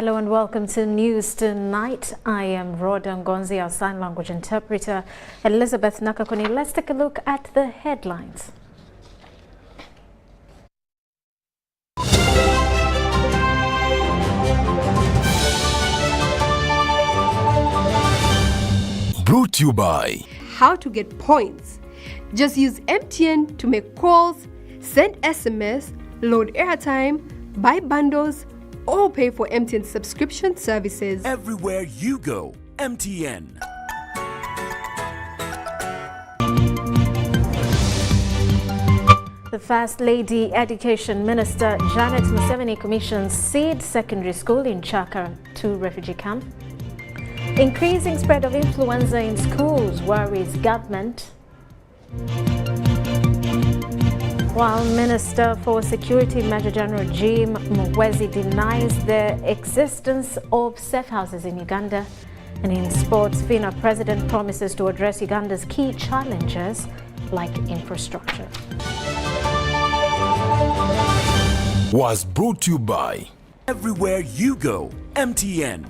Hello and welcome to News Tonight. I am Rhodah Ngonzi, our sign language interpreter, Elizabeth Nakakoni. Let's take a look at the headlines. Brought to you by How to get points. Just use MTN to make calls, send SMS, load airtime, buy bundles, or pay for MTN subscription services. Everywhere you go, MTN. The First Lady Education Minister Janet Museveni commissions Seed Secondary School in Chaka to refugee camp. Increasing spread of influenza in schools worries government. While Minister for Security Major General Jim Muhwezi denies the existence of safe houses in Uganda. And in sports, FINA President promises to address Uganda's key challenges like infrastructure. Was brought to you by Everywhere you go, MTN.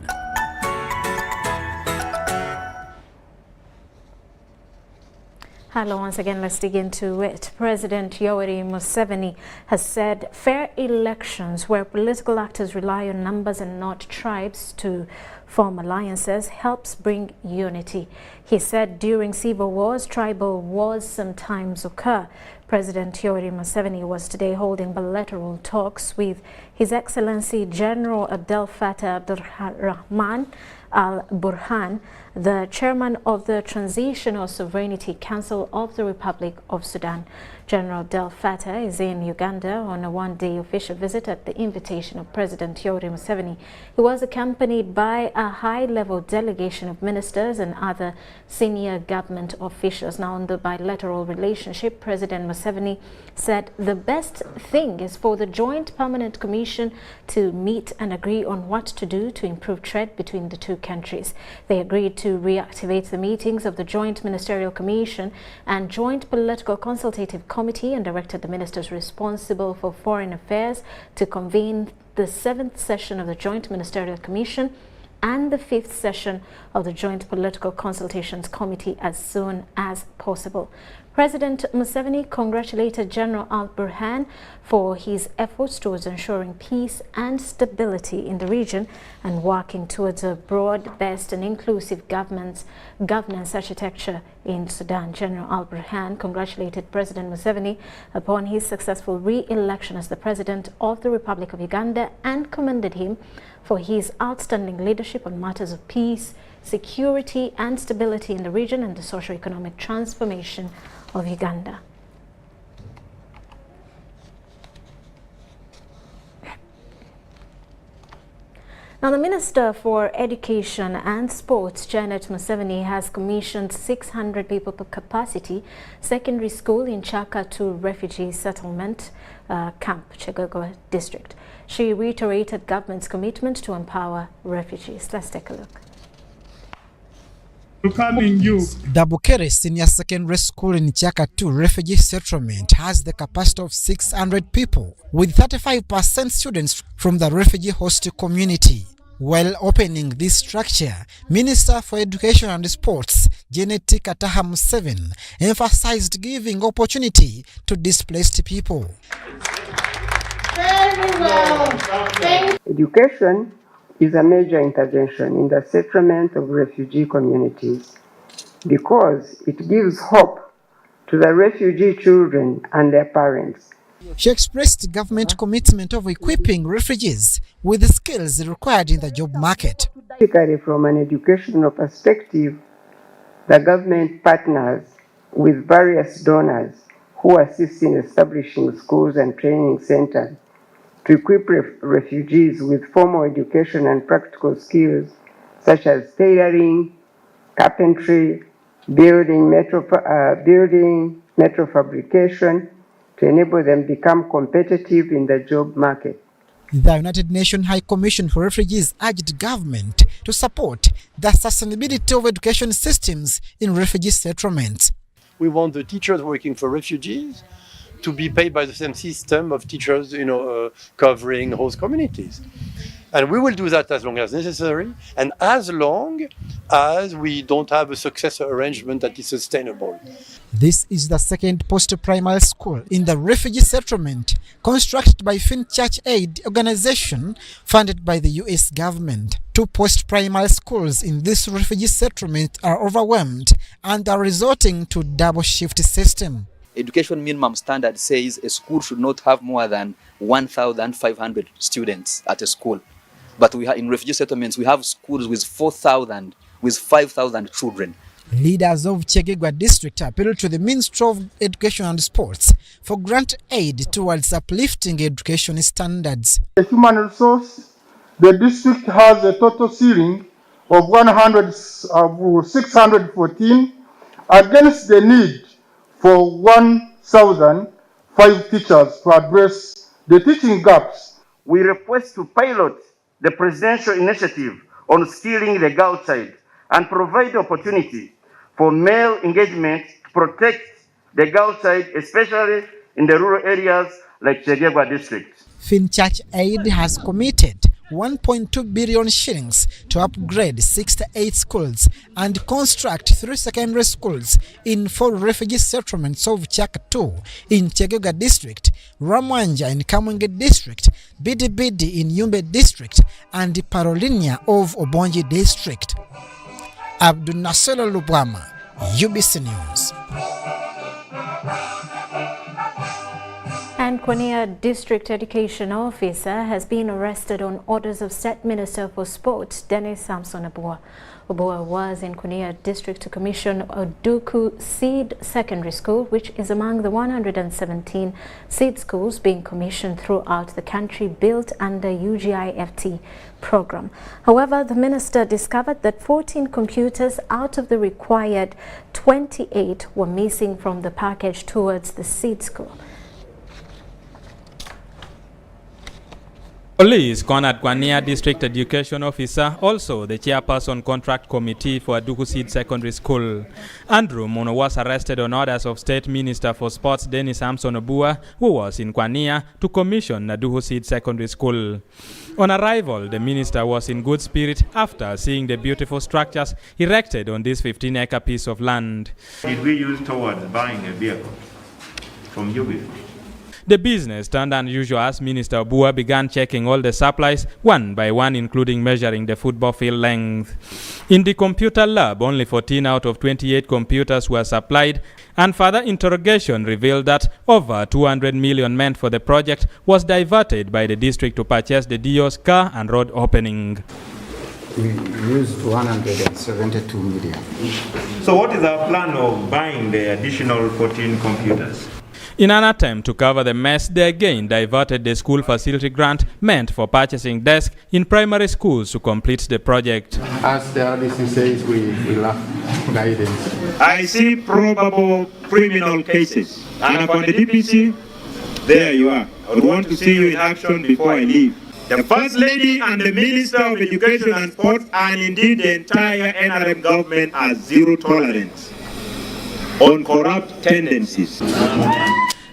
Hello, once again, let's dig into it. President Yoweri Museveni has said fair elections where political actors rely on numbers and not tribes to form alliances helps bring unity. He said during civil wars, tribal wars sometimes occur. President Yoweri Museveni was today holding bilateral talks with His Excellency General Abdel Fattah Abdulrahman Al-Burhan, the chairman of the Transitional Sovereignty Council of the Republic of Sudan. General Abdel Fattah is in Uganda on a one-day official visit at the invitation of President Yoweri Museveni. He was accompanied by a high-level delegation of ministers and other senior government officials. Now, on the bilateral relationship, President Museveni said the best thing is for the Joint Permanent Commission to meet and agree on what to do to improve trade between the two countries. They agreed to reactivate the meetings of the Joint Ministerial Commission and Joint Political Consultative Committee and directed the ministers responsible for foreign affairs to convene the 7th session of the Joint Ministerial Commission and the 5th session of the Joint Political Consultations Committee as soon as possible. President Museveni congratulated General Al-Burhan for his efforts towards ensuring peace and stability in the region and working towards a broad-based and inclusive governance architecture in Sudan. General Al-Burhan congratulated President Museveni upon his successful re-election as the President of the Republic of Uganda and commended him for his outstanding leadership on matters of peace, security and stability in the region and the socio-economic transformation of Uganda. Now, the Minister for Education and Sports, Janet Museveni, has commissioned 600 people per capacity secondary school in Chaka to refugee settlement camp, Chegogo district. She reiterated government's commitment to empower refugees. Let's take a look. The Makerere Senior Secondary School in Chaka 2 refugee settlement has the capacity of 600 people, with 35% students from the refugee host community. While opening this structure, Minister for Education and Sports, Janet Museveni, emphasized giving opportunity to displaced people. Very well. Education is a major intervention in the settlement of refugee communities because it gives hope to the refugee children and their parents. She expressed government commitment of equipping refugees with the skills required in the job market. Particularly from an educational perspective, the government partners with various donors who assist in establishing schools and training centers to equip refugees with formal education and practical skills such as tailoring, carpentry, building, metal fabrication, to enable them become competitive in the job market. The United Nations High Commission for Refugees urged government to support the sustainability of education systems in refugee settlements. We want the teachers working for refugees to be paid by the same system of teachers, covering host communities. And we will do that as long as necessary and as long as we don't have a successor arrangement that is sustainable. This is the second post-primary school in the refugee settlement constructed by Finchurch Aid organization funded by the US government. 2 post-primary schools in this refugee settlement are overwhelmed and are resorting to double shift system. Education minimum standard says a school should not have more than 1,500 students at a school. But we have, in refugee settlements, we have schools with 4,000, with 5,000 children. Leaders of Chegegwa district appeal to the Ministry of Education and Sports for grant aid towards uplifting education standards. The human resource, the district has a total ceiling of 614 against the need for 1,005 teachers to address the teaching gaps. We request to pilot the presidential initiative on skilling the girl child and provide opportunity for male engagement to protect the girl child, especially in the rural areas like Chegegwa district. Finchurch Aid has committed 1.2 billion shillings to upgrade 68 schools and construct 3 secondary schools in 4 refugee settlements of Chakatu in Chegegwa district, Ramwanja in Kamwenge district, Bidibidi in Yumbe district, and Parolinia of Obonji district. Abdul Nasolo Lubwama, UBC News. And Kwania District Education Officer has been arrested on orders of State Minister for Sport, Dennis Samson Obua. Obua was in Kwania District to commission Oduku Seed Secondary School, which is among the 117 seed schools being commissioned throughout the country built under UGIFT program. However, the minister discovered that 14 computers out of the required 28 were missing from the package towards the seed school. Police cornered Kwania District Education Officer, also the chairperson contract committee for Aduku Seed Secondary School. Andrew Mono was arrested on orders of State Minister for Sports Dennis Samson Obua, who was in Kwania to commission Aduku Seed Secondary School. On arrival, the minister was in good spirit after seeing the beautiful structures erected on this 15-acre piece of land. Did we use towards buying a vehicle from UBC? The business turned unusual as Minister Obua began checking all the supplies one by one, including measuring the football field length. In the computer lab, only 14 out of 28 computers were supplied, and further interrogation revealed that over 200 million meant for the project was diverted by the district to purchase the DO's car and road opening. We used 172 million. So what is our plan of buying the additional 14 computers? In an attempt to cover the mess, they again diverted the school facility grant meant for purchasing desks in primary schools to complete the project. As the RDC says, we lack guidance. I see probable criminal cases. And upon the DPC, there you are. I would want to see you in action before I leave. The First Lady and the Minister of Education and Sports, and indeed the entire NRM government, are zero tolerance on corrupt tendencies.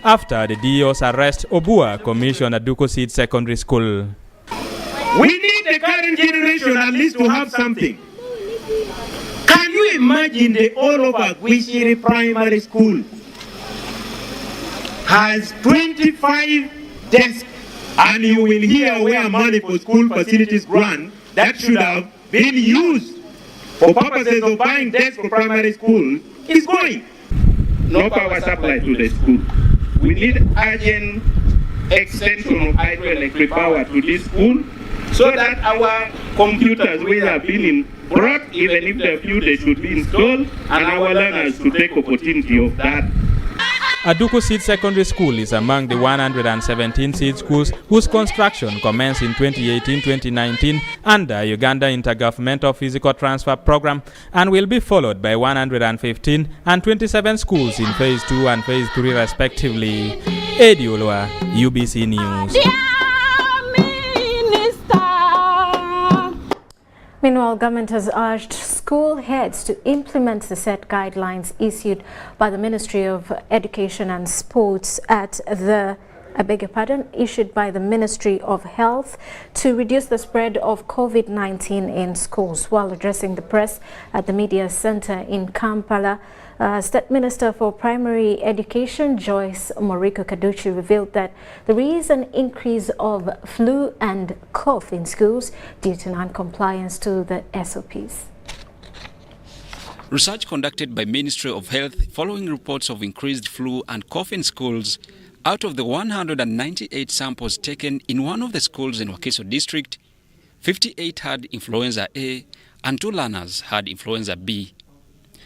After the DO's arrest, Obua commissioned Aduku Seed Secondary School. We need the current generation at least to have something. Can you imagine the all over Gwishiri Primary School has 25 desks, and you will hear where money for school facilities grant that should have been used for purposes of buying desks for primary school is going. No power supply to the school. We need urgent extension of hydroelectric power to this school so that our computers which are being brought, even if they're few, they should be installed, and our learners to take opportunity of that. Aduku Seed Secondary School is among the 117 seed schools whose construction commenced in 2018-2019 under Uganda Intergovernmental Physical Transfer Program and will be followed by 115 and 27 schools in Phase 2 and Phase 3 respectively. Eddie Olwa, UBC News. Meanwhile, government has urged school heads to implement the set guidelines issued by the Ministry of Education and Sports at the issued by the Ministry of Health to reduce the spread of COVID-19 in schools. While addressing the press at the Media Center in Kampala, State Minister for Primary Education Joyce Moriko-Kaduchi revealed that there is an increase of flu and cough in schools due to non-compliance to the SOPs. Research conducted by Ministry of Health following reports of increased flu and cough in schools. Out of the 198 samples taken in one of the schools in Wakiso district, 58 had influenza A and 2 learners had influenza B.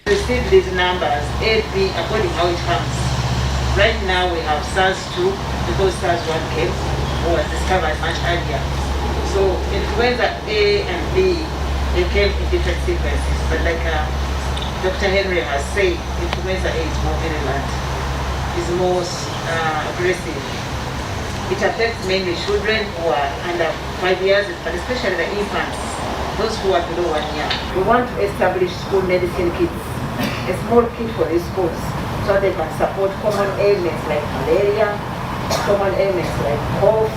Receive these numbers, A, B, according how it comes. Right now we have SARS-2 because SARS-1 came, or was discovered much earlier. So influenza A and B, they came in different sequences, but like Dr. Henry has said, influenza A is more virulent, is most aggressive. It affects mainly children who are under 5 years, but especially the infants, those who are below 1 year. We want to establish school medicine kits, a small kit for these schools, so they can support common ailments like malaria, common ailments like cough,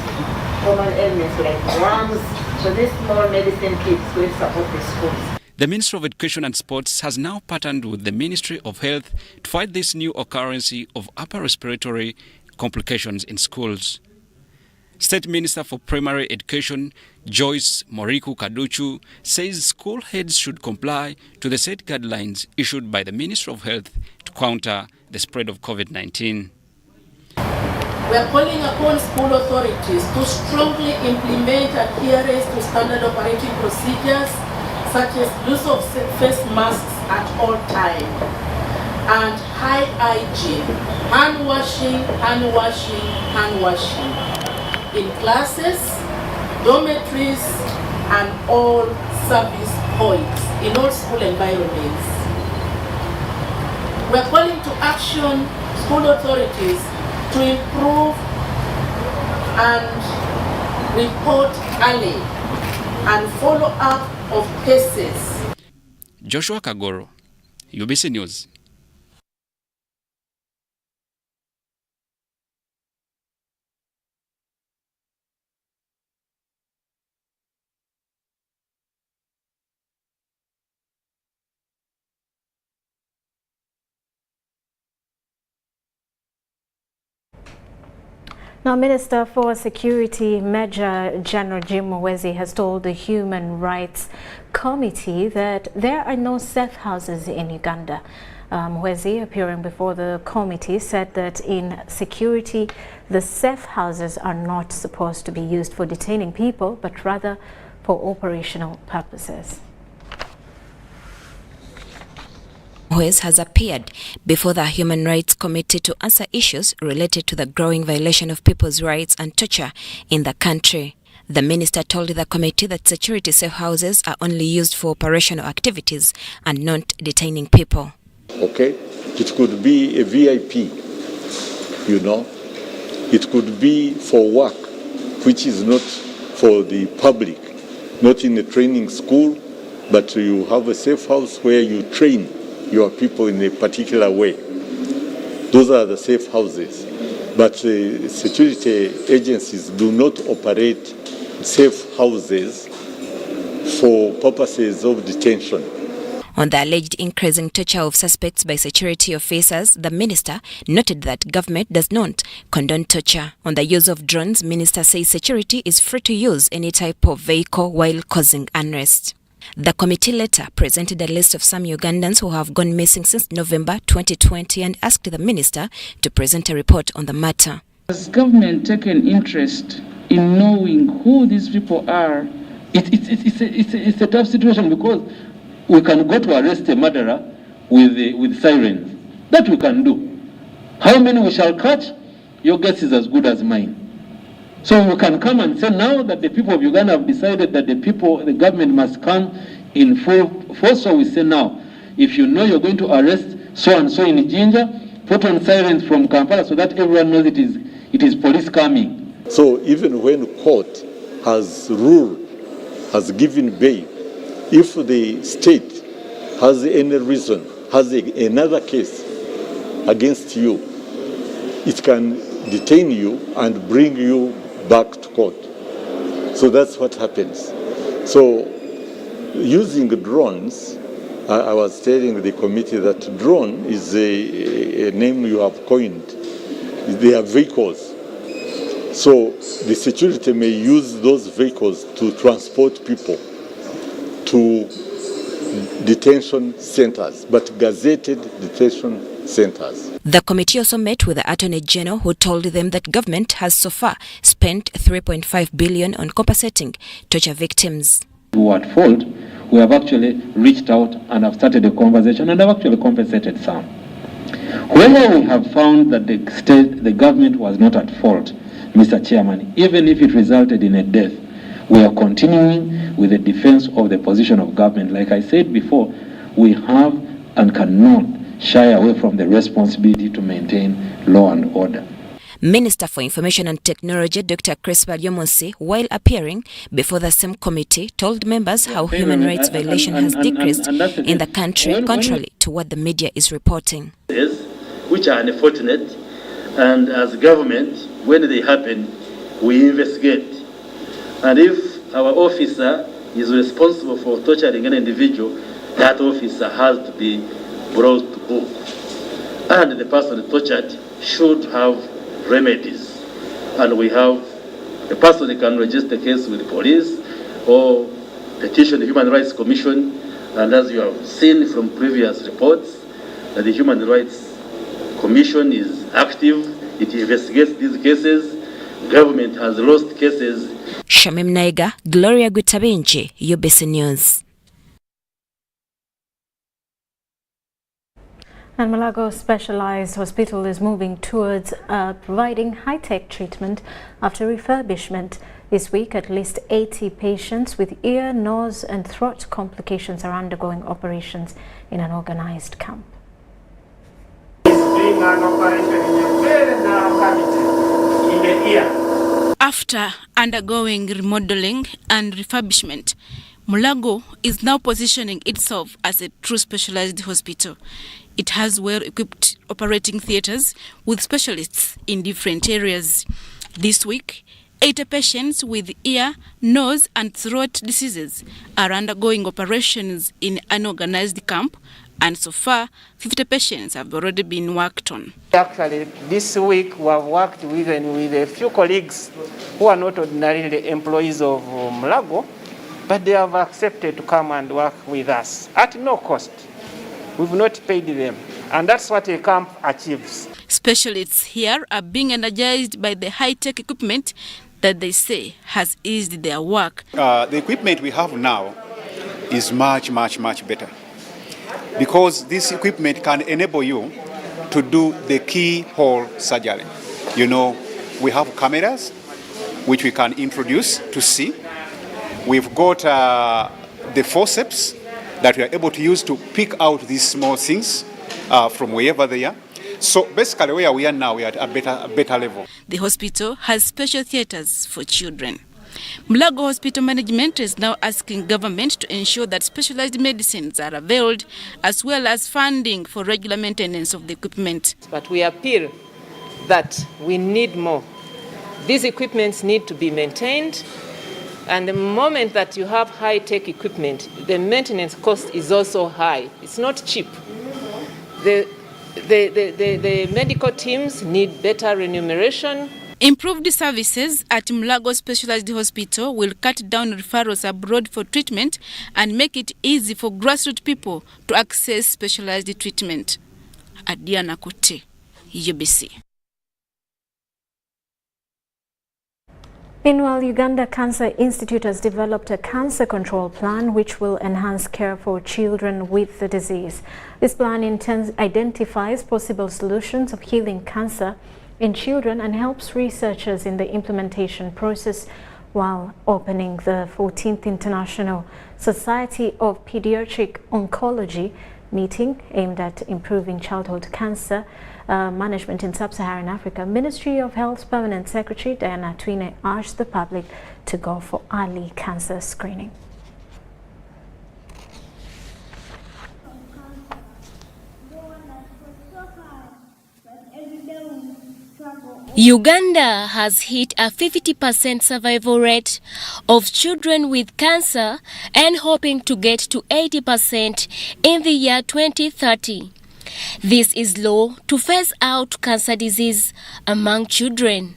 common ailments like worms. So this small medicine kit is going to support the schools. The Ministry of Education and Sports has now partnered with the Ministry of Health to fight this new occurrence of upper respiratory complications in schools. State Minister for Primary Education Joyce Moriko-Kaduchi says school heads should comply to the set guidelines issued by the Ministry of Health to counter the spread of COVID-19. We are calling upon school authorities to strongly implement adherence to standard operating procedures such as use of face masks at all times and high hygiene, hand washing, in classes, dormitories, and all service points in all school environments. We are calling to action school authorities to improve and report early and follow up of cases. Joshua Kagoro, UBC News. Now, Minister for Security Major General Jim Muhwezi has told the Human Rights Committee that there are no safe houses in Uganda. Muhwezi, appearing before the committee, said that in security, the safe houses are not supposed to be used for detaining people, but rather for operational purposes. Muhwezi has appeared before the Human Rights Committee to answer issues related to the growing violation of people's rights and torture in the country. The minister told the committee that security safe houses are only used for operational activities and not detaining people. Okay, it could be a VIP, you know. It could be for work, which is not for the public, not in a training school, but you have a safe house where you train your people in a particular way. Those are the safe houses. But security agencies do not operate safe houses for purposes of detention. On the alleged increasing torture of suspects by security officers, the minister noted that government does not condone torture. On the use of drones, minister says security is free to use any type of vehicle while causing unrest. The committee later presented a list of some Ugandans who have gone missing since November 2020 and asked the minister to present a report on the matter. Has government taken interest in knowing who these people are? It's a tough situation because we can go to arrest a murderer with sirens. That we can do. How many we shall catch? Your guess is as good as mine. So we can come and say now that the people of Uganda have decided that the government must come in full force. So we say now, if you know you're going to arrest so and so in Jinja, put on sirens from Kampala so that everyone knows it is police coming. So even when court has ruled, has given bail, if the state has any reason, has another case against you, it can detain you and bring you back to court. So that's what happens. So using drones, I was telling the committee that drone is a name you have coined. They are vehicles. So the security may use those vehicles to transport people to detention centers, but gazetted detention centers. The committee also met with the Attorney General, who told them that government has so far spent $3.5 billion on compensating torture victims. Who are at fault, we have actually reached out and have started a conversation and have actually compensated some. Whether we have found that the government was not at fault, Mr. Chairman, even if it resulted in a death, we are continuing with the defense of the position of government. Like I said before, we have and cannot shy away from the responsibility to maintain law and order. Minister for Information and Technology, Dr. Rhodah Ngonzi, while appearing before the same committee, told members how human rights violation has decreased in the country, contrary to what the media is reporting. Which are unfortunate, and as government, when they happen, we investigate. And if our officer is responsible for torturing an individual, that officer has to be brought to book. And the person tortured should have remedies. And we have the person can register a case with the police or petition the Human Rights Commission. And as you have seen from previous reports, that the Human Rights Commission is active. It investigates these cases. Government has lost cases. Shamim Naiga, Gloria Gutabinchi, UBC News. And Mulago Specialized Hospital is moving towards providing high-tech treatment after refurbishment. This week, at least 80 patients with ear, nose and throat complications are undergoing operations in an organized camp. Doing an operation in a very narrow cavity in the ear. After undergoing remodeling and refurbishment, Mulago is now positioning itself as a true specialized hospital. It has well-equipped operating theaters with specialists in different areas. This week, 80 patients with ear, nose and throat diseases are undergoing operations in an organized camp, and so far, 50 patients have already been worked on. Actually, this week we have worked with a few colleagues who are not ordinarily employees of Mulago, but they have accepted to come and work with us at no cost. We've not paid them, and that's what a camp achieves. Specialists here are being energized by the high-tech equipment that they say has eased their work. The equipment we have now is much better, because this equipment can enable you to do the keyhole surgery. You know, we have cameras which we can introduce to see. We've got the forceps that we are able to use to pick out these small things from wherever they are. So basically where we are now, we are at a better level. The hospital has special theaters for children. Mulago Hospital Management is now asking government to ensure that specialized medicines are availed, as well as funding for regular maintenance of the equipment. But we appeal that we need more. These equipments need to be maintained, and the moment that you have high-tech equipment, the maintenance cost is also high. It's not cheap. The medical teams need better remuneration. Improved services at Mulago Specialized Hospital will cut down referrals abroad for treatment and make it easy for grassroots people to access specialized treatment. Adiana Kote, UBC. Meanwhile, Uganda Cancer Institute has developed a cancer control plan which will enhance care for children with the disease. This plan identifies possible solutions of healing cancer in children and helps researchers in the implementation process, while opening the 14th International Society of Pediatric Oncology meeting aimed at improving childhood cancer management in sub-Saharan Africa. Ministry of Health Permanent Secretary Diana Twine urged the public to go for early cancer screening. Uganda has hit a 50% survival rate of children with cancer and hoping to get to 80% in the year 2030. This is low to phase out cancer disease among children.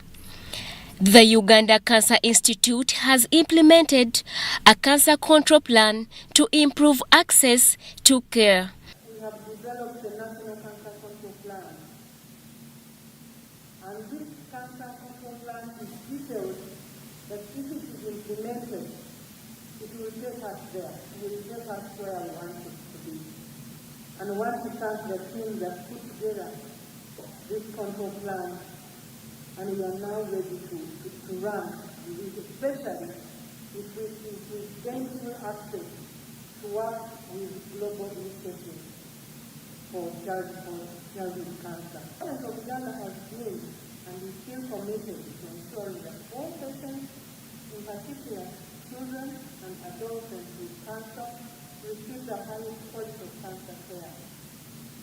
The Uganda Cancer Institute has implemented a cancer control plan to improve access to care. We have developed a national cancer control plan. And this cancer control plan is detailed that if it is implemented, it will take us there. It will take us where we want it to be. And once we thank the team that put together this control plan, and we are now ready to run, especially if we gain full access to work with global initiatives for childhood cancer. The government of Uganda has been and is still committed to ensuring that all patients, in particular children and adolescents with cancer, receive the highest quality of cancer care.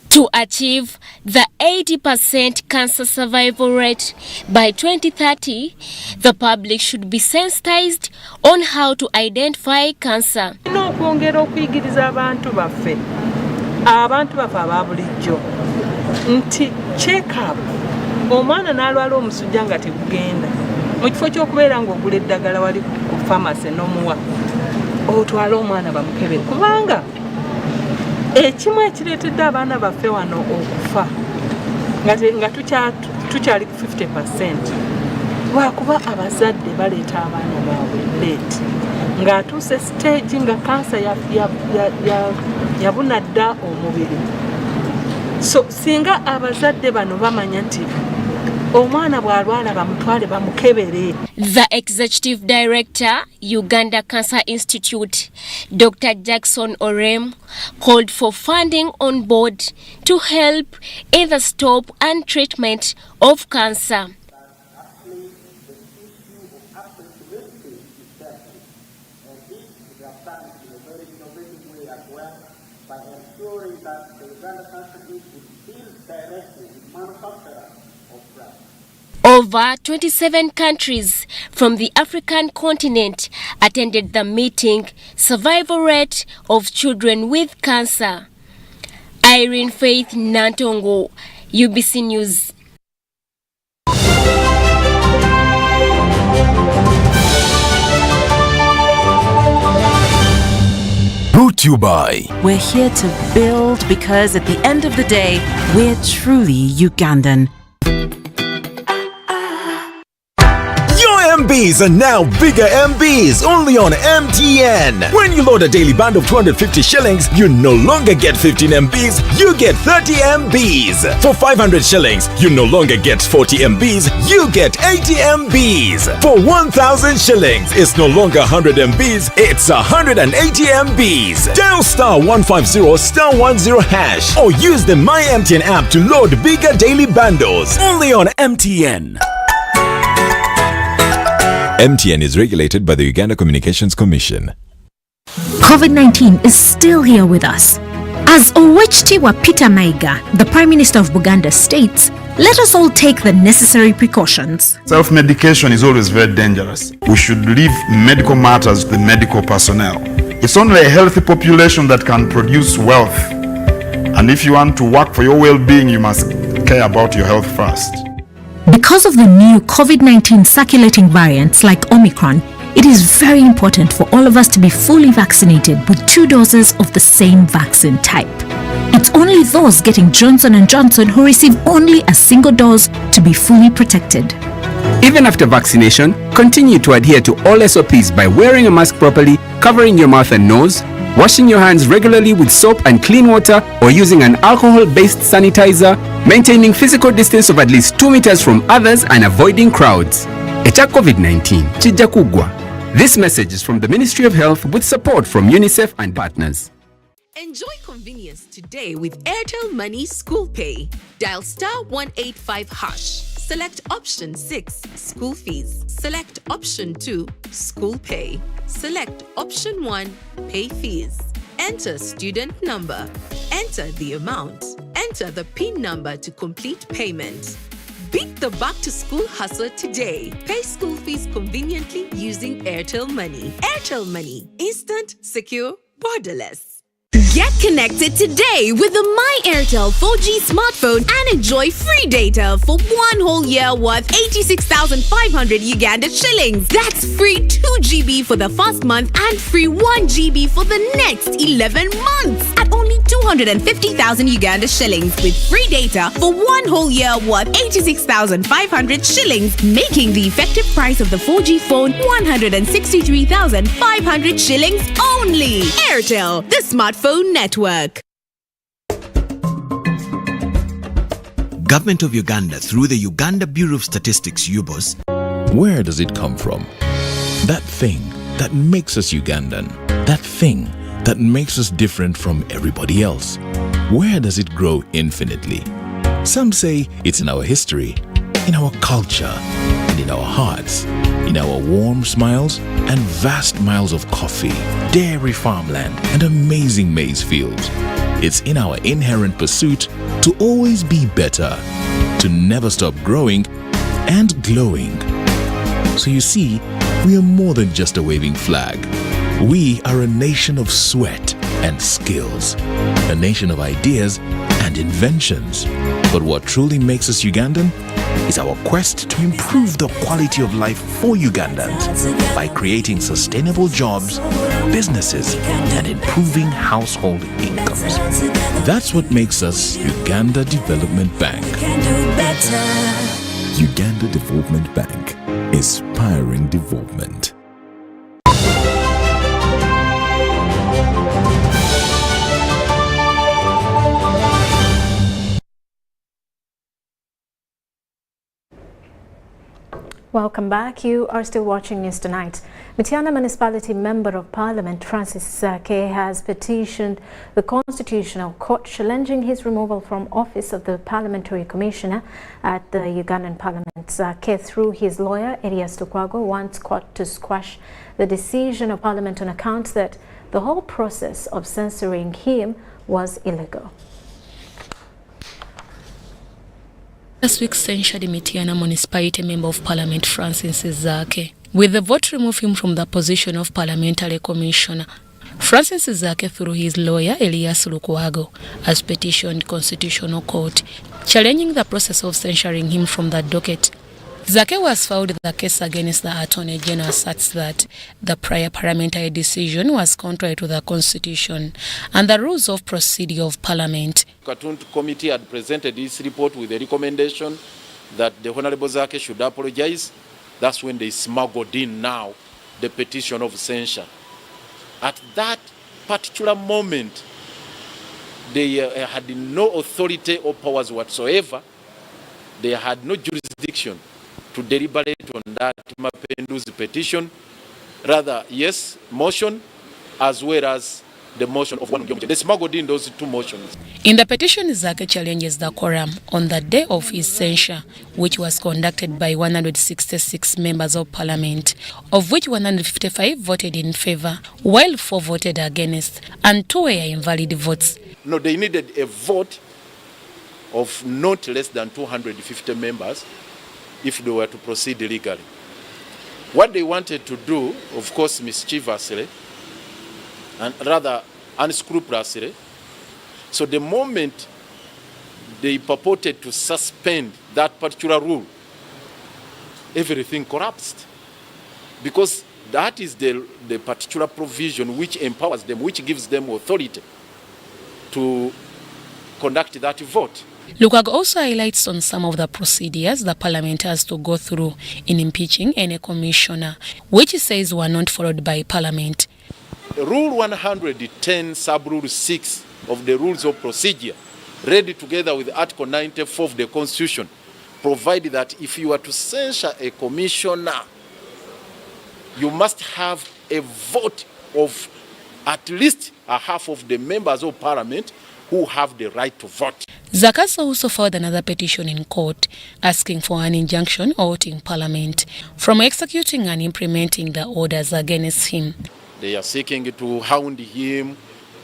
To achieve the 80% cancer survival rate by 2030, the public should be sensitized on how to identify cancer. Okwongera okuyigiriza abantu baffe ababulijjo nti check up omwana n'alwala omusujja nga tegugenda mu kifo ky'okubeera ng'ogula eddagala wali ku pharmacy n'omuwa otwala omwana bamukebere kubanga ekimu ekireetedde abaana baffe wano okufa nga tukyali ku 50% lwakuba abazadde baleeta abaana baabwe leeti ng'atuuse stage nga kansa yabuna dda omubiri. So singa abazadde bano bamanya nti omwana bw'alwala bamutwale bamukebere. The Executive Director, Uganda Cancer Institute, Dr. Jackson Orem, called for funding on board to help in the stop and treatment of cancer. Over 27 countries from the African continent attended the meeting, Survival Rate of Children with Cancer. Irene Faith Nantongo, UBC News. Brought to you by. We're here to build because at the end of the day, we're truly Ugandan. MBs are now bigger MBs only on MTN. When you load a daily bundle of 250 shillings, you no longer get 15 MBs, you get 30 MBs. For 500 shillings, you no longer get 40 MBs, you get 80 MBs. For 1000 shillings, it's no longer 100 MBs, it's 180 MBs. Dial *150*10# or use the My MTN app to load bigger daily bundles only on MTN. MTN is regulated by the Uganda Communications Commission. COVID-19 is still here with us. As Owechitiwa Peter Maiga, the Prime Minister of Buganda, states, let us all take the necessary precautions. Self-medication is always very dangerous. We should leave medical matters to the medical personnel. It's only a healthy population that can produce wealth. And if you want to work for your well-being, you must care about your health first. Because of the new COVID-19 circulating variants like Omicron, it is very important for all of us to be fully vaccinated with 2 doses of the same vaccine type. It's only those getting Johnson & Johnson who receive only a single dose to be fully protected. Even after vaccination, continue to adhere to all SOPs by wearing a mask properly, covering your mouth and nose, washing your hands regularly with soap and clean water or using an alcohol-based sanitizer, maintaining physical distance of at least 2 meters from others and avoiding crowds. Echa COVID-19, chija kugwa. This message is from the Ministry of Health with support from UNICEF and partners. Enjoy convenience today with Airtel Money School Pay. Dial *185#. Select option 6, school fees. Select option 2, school pay. Select option 1, pay fees. Enter student number. Enter the amount. Enter the PIN number to complete payment. Beat the back-to-school hustle today. Pay school fees conveniently using Airtel Money. Airtel Money. Instant, secure, borderless. Get connected today with the My Airtel 4G smartphone and enjoy free data for 1 whole year worth 86,500 Uganda shillings. That's free 2 GB for the first month and free 1 GB for the next 11 months at only 250,000 Uganda shillings with free data for 1 whole year worth 86,500 shillings, making the effective price of the 4G phone 163,500 shillings only. Airtel, the smartphone network. Government of Uganda through the Uganda Bureau of Statistics, UBOS. Where does it come from? That thing that makes us Ugandan. That thing that makes us different from everybody else. Where does it grow infinitely? Some say it's in our history, in our culture, and in our hearts, in our warm smiles and vast miles of coffee, dairy farmland, and amazing maize fields. It's in our inherent pursuit to always be better, to never stop growing and glowing. So you see, we are more than just a waving flag. We are a nation of sweat and skills, a nation of ideas and inventions. But what truly makes us Ugandan is our quest to improve the quality of life for Ugandans by creating sustainable jobs, businesses, and improving household incomes. That's what makes us Uganda Development Bank. Uganda Development Bank, inspiring development. Welcome back. You are still watching News Tonight. Mityana Municipality Member of Parliament Francis Zake has petitioned the Constitutional Court challenging his removal from office of the Parliamentary Commissioner at the Ugandan Parliament. Zake, through his lawyer Elias Lukwago, wants court to squash the decision of Parliament on account that the whole process of censoring him was illegal. Last week censured Mityana Municipality Member of Parliament Francis Zake, with the vote to remove him from the position of Parliamentary Commissioner. Francis Zake, through his lawyer Elias Lukwago, has petitioned Constitutional Court, challenging the process of censuring him from the docket. Zake was filed the case against the Attorney General, asserts that the prior parliamentary decision was contrary to the Constitution and the rules of procedure of Parliament. Katuntu Committee had presented this report with a recommendation that the Honorable Zake should apologize. That's when they smuggled in now the petition of censure. At that particular moment, they had no authority or powers whatsoever. They had no jurisdiction to deliberate on that Mapendu's petition. Rather, yes, motion as well as the motion of one. They smuggled in those two motions. In the petition, Zake challenges the quorum on the day of his censure, which was conducted by 166 members of Parliament, of which 155 voted in favor, while 4 voted against, and 2 were invalid votes. No, they needed a vote of not less than 250 members if they were to proceed legally. What they wanted to do, of course, mischievously, and rather unscrupulously, so the moment they purported to suspend that particular rule, everything collapsed. Because that is the particular provision which empowers them, which gives them authority to conduct that vote. Lukwago also highlights on some of the procedures the Parliament has to go through in impeaching any commissioner, which he says were not followed by Parliament. Rule 110, sub-rule 6 of the Rules of Procedure, read together with Article 94 of the Constitution, provide that if you are to censure a commissioner, you must have a vote of at least a half of the members of Parliament who have the right to vote. Zake also filed another petition in court asking for an injunction halting Parliament from executing and implementing the orders against him. They are seeking to hound him,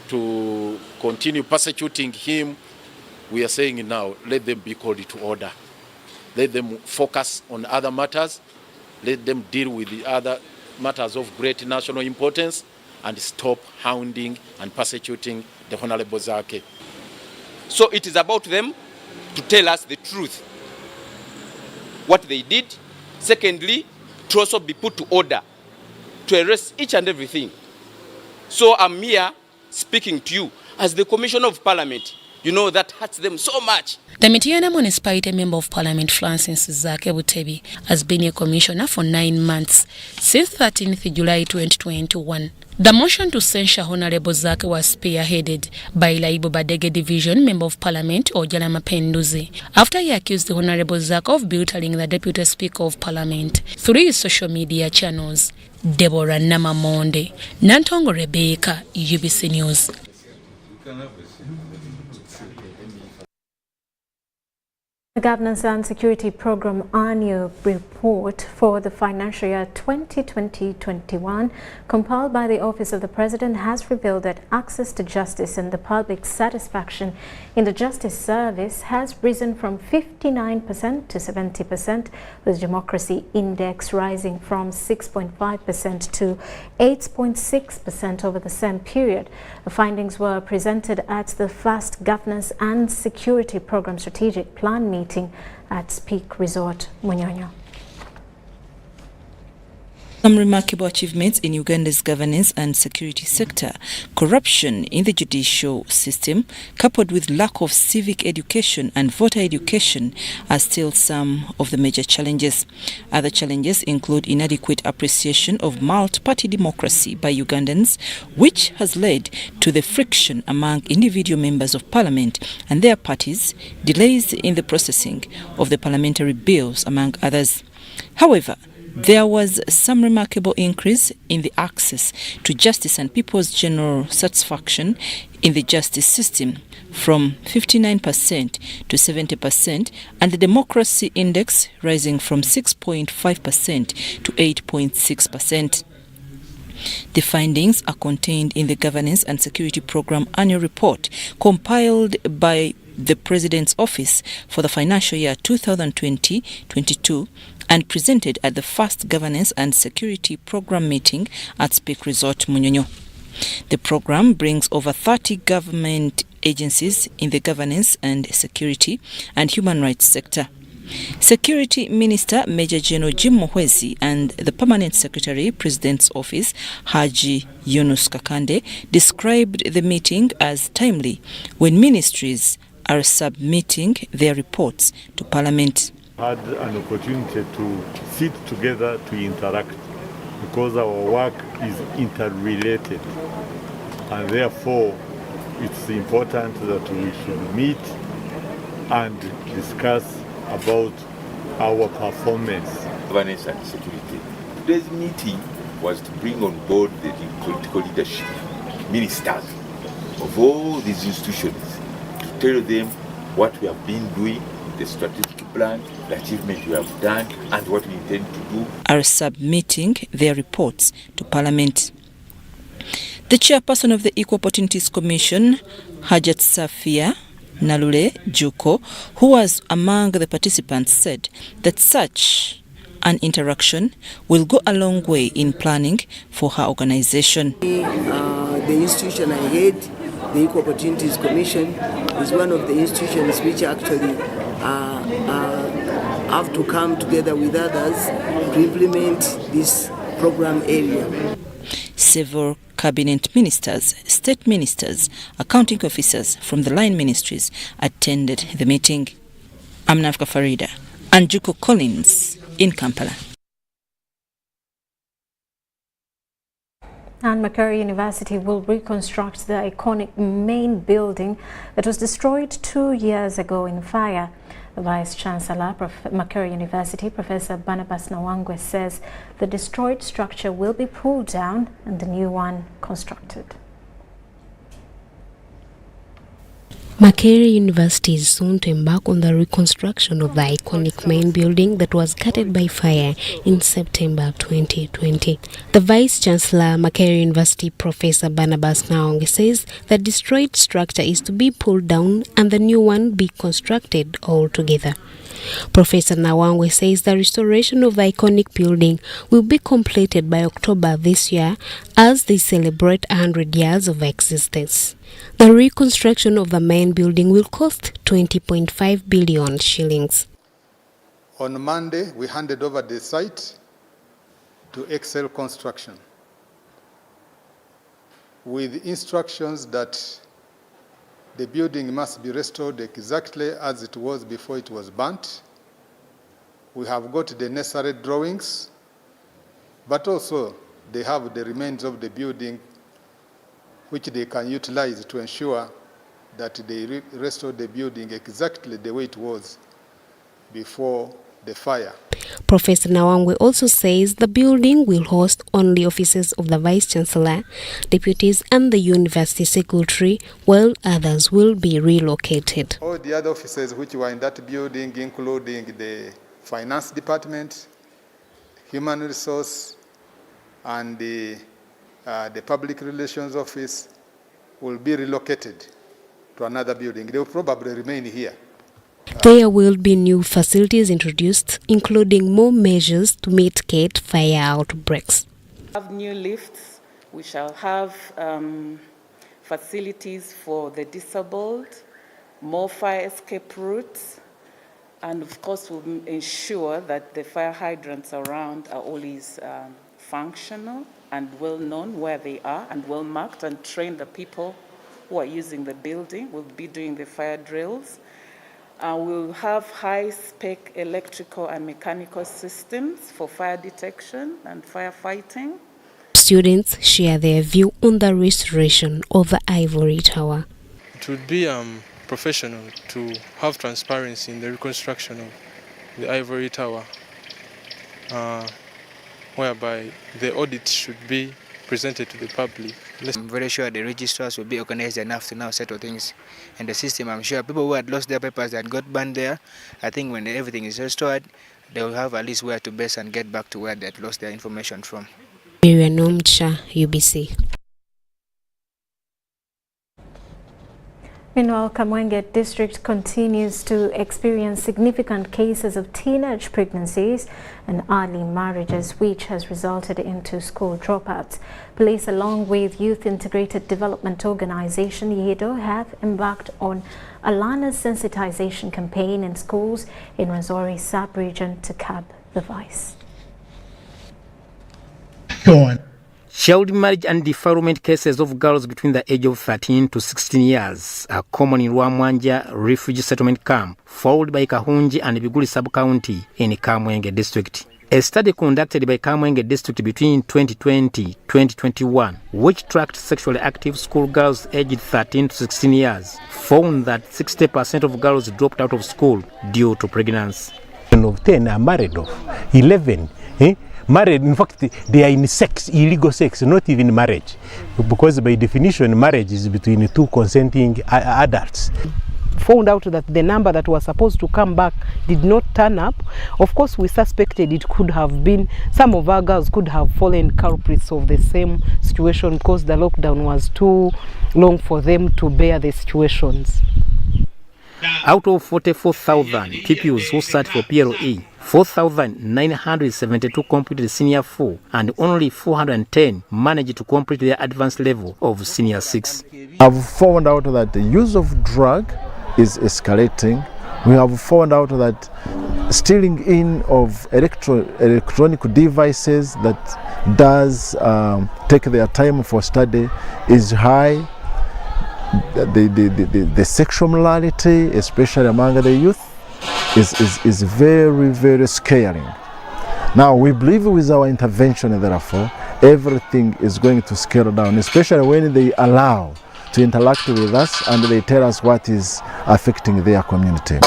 to continue persecuting him. We are saying now, let them be called to order. Let them focus on other matters. Let them deal with the other matters of great national importance and stop hounding and persecuting the Honorable Zake. So it is about them to tell us the truth, what they did. Secondly, to also be put to order, to arrest each and everything. So I'm here speaking to you as the Commissioner of Parliament. You know that hurts them so much. The Mityana Municipality Member of Parliament Francis Zake Butebi has been a commissioner for 9 months since 13th July 2021. The motion to censure Honorable Zake was spearheaded by Laibo Badege Division Member of Parliament Ojala Mapenduzi after he accused the Honorable Zake of belittling the Deputy Speaker of Parliament through his social media channels. Deborah Namamonde, Nantongo Rebecca, UBC News. The Governance and Security Program Annual Report for the financial year 2020-21, compiled by the Office of the President, has revealed that access to justice and the public satisfaction in the justice service has risen from 59% to 70%, with democracy index rising from 6.5% to 8.6% over the same period. The findings were presented at the first Governance and Security Program Strategic Plan meeting at Peak Resort, Munyonyo. Some remarkable achievements in Uganda's governance and security sector, corruption in the judicial system, coupled with lack of civic education and voter education, are still some of the major challenges. Other challenges include inadequate appreciation of multi-party democracy by Ugandans, which has led to the friction among individual members of parliament and their parties, delays in the processing of the parliamentary bills, among others. However, there was some remarkable increase in the access to justice and people's general satisfaction in the justice system from 59% to 70%, and the democracy index rising from 6.5% to 8.6%. The findings are contained in the Governance and Security Program Annual Report compiled by the President's Office for the financial year 2020-22 and presented at the first Governance and Security Program meeting at Peak Resort, Munyonyo. The program brings over 30 government agencies in the governance and security and human rights sector. Security Minister Major General Jim Muhwezi and the Permanent Secretary, President's Office, Haji Yunus Kakande, described the meeting as timely when ministries are submitting their reports to Parliament. Had an opportunity to sit together to interact because our work is interrelated, and therefore it's important that we should meet and discuss about our performance. Governance and security. Today's meeting was to bring on board the political leadership, ministers of all these institutions, to tell them what we have been doing, the strategic plan, the achievement we have done, and what we intend to do. Are submitting their reports to Parliament. The chairperson of the Equal Opportunities Commission, Hajat Safia Nalule Juko, who was among the participants, said that such an interaction will go a long way in planning for her organization. The institution I head, the Equal Opportunities Commission, is one of the institutions which actually have to come together with others to implement this program area. Several cabinet ministers, state ministers, accounting officers from the line ministries attended the meeting. I'm Nafka Farida and Juko Collins in Kampala. And Makerere University will reconstruct the iconic main building that was destroyed 2 years ago in fire. The Vice-Chancellor of Makerere University, Professor Barnabas Nawangwe, says the destroyed structure will be pulled down and the new one constructed. Makerere University is soon to embark on the reconstruction of the iconic main building that was gutted by fire in September 2020. The Vice-Chancellor, Makerere University, Professor Barnabas Nawangwe, says the destroyed structure is to be pulled down and the new one be constructed altogether. Professor Ngonzi says the restoration of the iconic building will be completed by October this year as they celebrate 100 years of existence. The reconstruction of the main building will cost 20.5 billion shillings. On Monday, we handed over the site to Excel Construction with instructions that the building must be restored exactly as it was before it was burnt. We have got the necessary drawings, but also they have the remains of the building which they can utilize to ensure that they restore the building exactly the way it was before the fire. Professor Ngonzi also says the building will host only offices of the Vice-Chancellor, deputies and the University Secretary, while others will be relocated. All the other offices which were in that building, including the Finance Department, Human Resource, and the Public Relations Office, will be relocated to another building. They will probably remain here. There will be new facilities introduced, including more measures to mitigate fire outbreaks. We have new lifts. We shall have facilities for the disabled, more fire escape routes, and of course we'll ensure that the fire hydrants around are always functional and well known where they are and well marked, and train the people who are using the building. We'll be doing the fire drills. We'll have high-spec electrical and mechanical systems for fire detection and firefighting. Students share their view on the restoration of the Ivory Tower. It would be professional to have transparency in the reconstruction of the Ivory Tower, whereby the audit should be presented to the public. I'm very sure the registrars will be organized enough to now settle things in the system. I'm sure people who had lost their papers that got burned there, I think when everything is restored, they will have at least where to base and get back to where they had lost their information from. UBC. Meanwhile, Kamwenge district continues to experience significant cases of teenage pregnancies and early marriages, which has resulted into school dropouts. Police, along with Youth Integrated Development Organization (YEDO), have embarked on a learners sensitization campaign in schools in Rwenzori sub-region to curb the vice. Child marriage and defilement cases of girls between the age of 13 to 16 years are common in Rwamwanja refugee settlement camp, followed by Kahunji and Biguli sub-county in Kamwenge district. A study conducted by Kamwenge district between 2020-2021, which tracked sexually active schoolgirls aged 13 to 16 years, found that 60% of girls dropped out of school due to pregnancy. Of 10 are married off, 11 married. In fact, they are in sex, illegal sex, not even marriage, because by definition marriage is between two consenting adults. Found out that the number that was supposed to come back did not turn up. Of course, we suspected it could have been some of our girls could have fallen culprits of the same situation because the lockdown was too long for them to bear the situations. Out of 44,000 pupils who sat for PLE, 4,972 completed senior 4 and only 410 managed to complete their advanced level of senior 6. I've found out that the use of drug is escalating. We have found out that stealing in of electronic devices that does take their time for study is high. The sexual morality, especially among the youth, is very, very scaring. Now, we believe with our intervention, therefore, everything is going to scale down, especially when they allow to interact with us and they tell us what is affecting their community.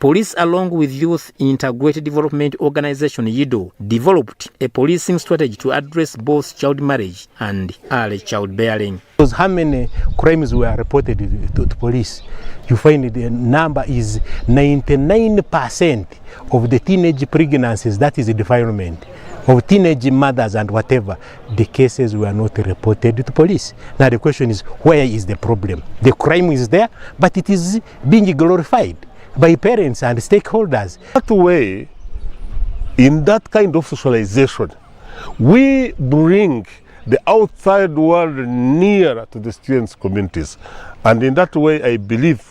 Police, along with Youth Integrated Development Organization (YEDO), developed a policing strategy to address both child marriage and early childbearing. Because how many crimes were reported to police? You find the number is 99% of the teenage pregnancies, that is the defilement of teenage mothers and whatever, the cases were not reported to police. Now the question is, where is the problem? The crime is there, but it is being glorified. by parents and stakeholders. That way, in that kind of socialization, we bring the outside world nearer to the students' communities. And in that way, I believe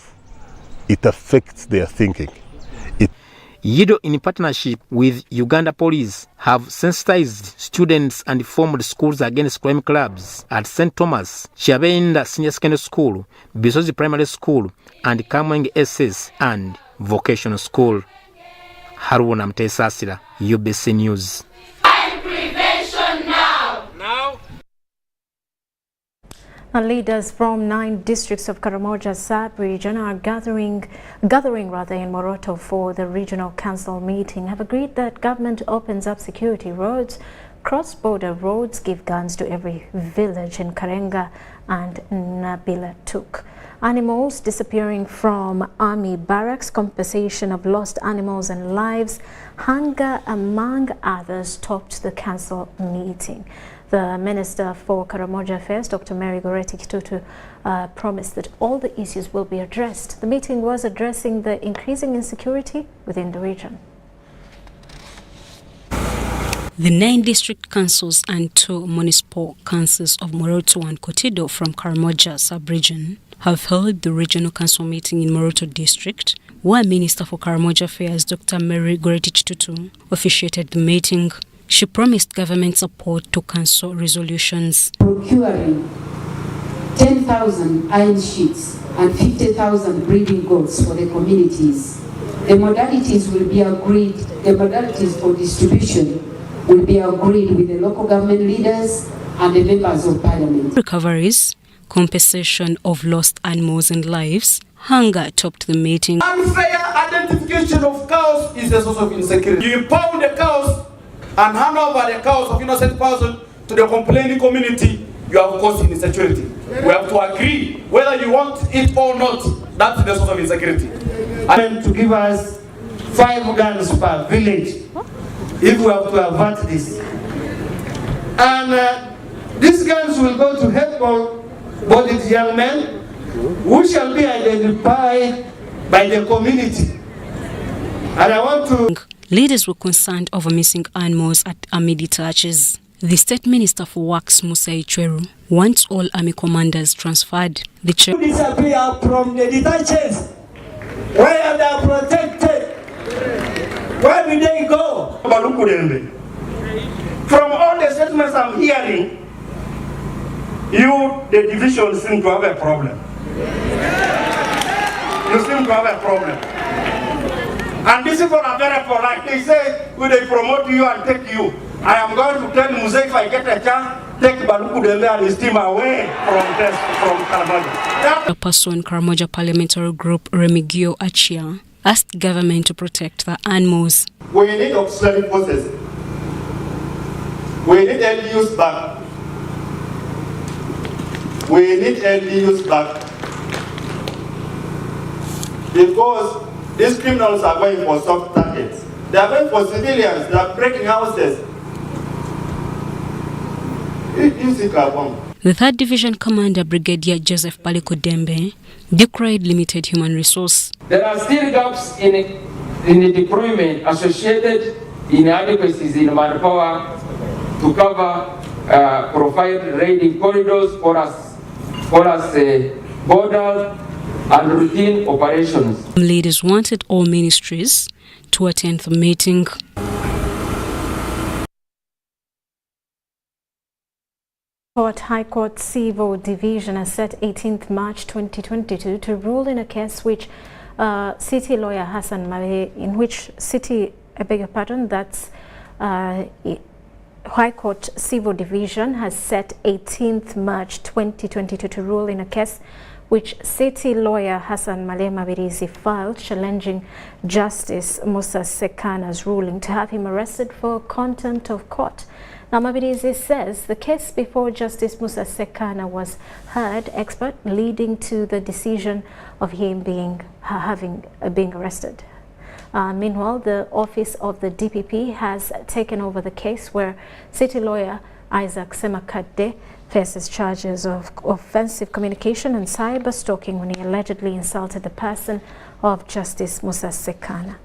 it affects their thinking. UDO, in partnership with Uganda Police, have sensitized students and formed schools against crime clubs at St. Thomas, Chabenda Senior Secondary School, Bisozi Primary School, and Kamwenge SS and Vocational School. Haruna Mtesasira, UBC News. Leaders from 9 districts of Karamoja sub-region are gathering in Moroto for the regional council meeting, have agreed that government opens up security roads, cross-border roads, give guns to every village in Karenga and Nabila Tuk. Animals disappearing from army barracks, compensation of lost animals and lives, hunger among others topped the council meeting. The Minister for Karamoja Affairs, Dr. Makerere Kitutu, promised that all the issues will be addressed. The meeting was addressing the increasing insecurity within the region. The 9 district councils and 2 municipal councils of Moroto and Kotido from Karamoja sub-region have held the regional council meeting in Moroto district, where Minister for Karamoja Affairs, Dr. Makerere Kitutu, officiated the meeting. She promised government support to council resolutions. Procuring 10,000 iron sheets and 50,000 breeding goats for the communities. The modalities will be agreed, the modalities for distribution will be agreed with the local government leaders and the members of parliament. Recoveries, compensation of lost animals and lives, hunger topped the meeting. Unfair identification of cows is a source of insecurity. You impound the cows and hand over the cows of innocent person to the complaining community, you have caused insecurity. We have to agree whether you want it or not. That's the source of insecurity. And to give us 5 guns per village if we have to avert this. And these guns will go to able-bodied young men who shall be identified by the community. And I want to... Leaders were concerned over missing animals at army detaches. The State Minister for Works, Musa Ichweru, wants all army commanders transferred. The disappear from the detaches where they are protected. Where will they go? From all the statements I'm hearing, you, the division, seem to have a problem. You seem to have a problem. And these people are very polite. They say, will they promote you and take you? I am going to tell Musa if I get a chance, take Baluku Dembe and his team away from Karamoja. A person Karamoja Parliamentary Group, Remigio Achia, asked government to protect the animals. We need auxiliary forces. We need LDUs back. We need LDUs back. Because these criminals are going for soft targets. They are going for civilians. They are breaking houses. The 3rd Division Commander, Brigadier Joseph Paliko Dembe, decried limited human resource. There are still gaps in the deployment associated inadequacies in manpower to cover profile raiding corridors, porous borders, and routine operations. Leaders wanted all ministries to attend the meeting. High Court Civil Division has set 18th March 2022 to rule in a case which City Lawyer Hassan Male, in which City, I beg your pardon, that's High Court Civil Division has set 18th March 2022 to rule in a case which City Lawyer Hassan Male Mabirizi filed challenging Justice Musa Sekana's ruling to have him arrested for contempt of court. Now, Mabirizi says the case before Justice Musa Sekana was heard expert, leading to the decision of him being arrested. Meanwhile, the office of the DPP has taken over the case where City Lawyer Isaac Semakade faces charges of offensive communication and cyber stalking when he allegedly insulted the person of Justice Musa Sekana.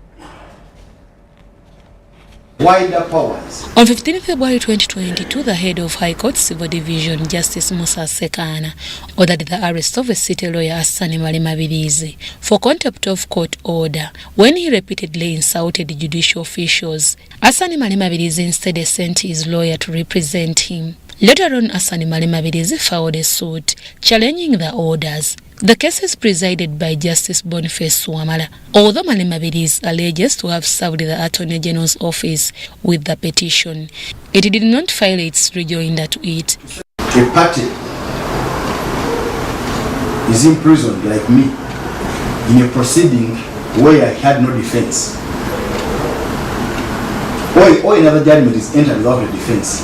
Wider powers. On 15 February 2022, the head of High Court Civil Division, Justice Musa Sekana, ordered the arrest of a city lawyer, Asani Mabirizi, for contempt of court order when he repeatedly insulted judicial officials. Asani Mabirizi instead sent his lawyer to represent him. Later on, Asani Mabirizi filed a suit challenging the orders. The case is presided by Justice Boniface Wamala, although Mabirizi alleges to have served the Attorney General's office with the petition. It did not file its rejoinder to it. A party is imprisoned like me in a proceeding where I had no defense. Or another judgment is entered without a defense.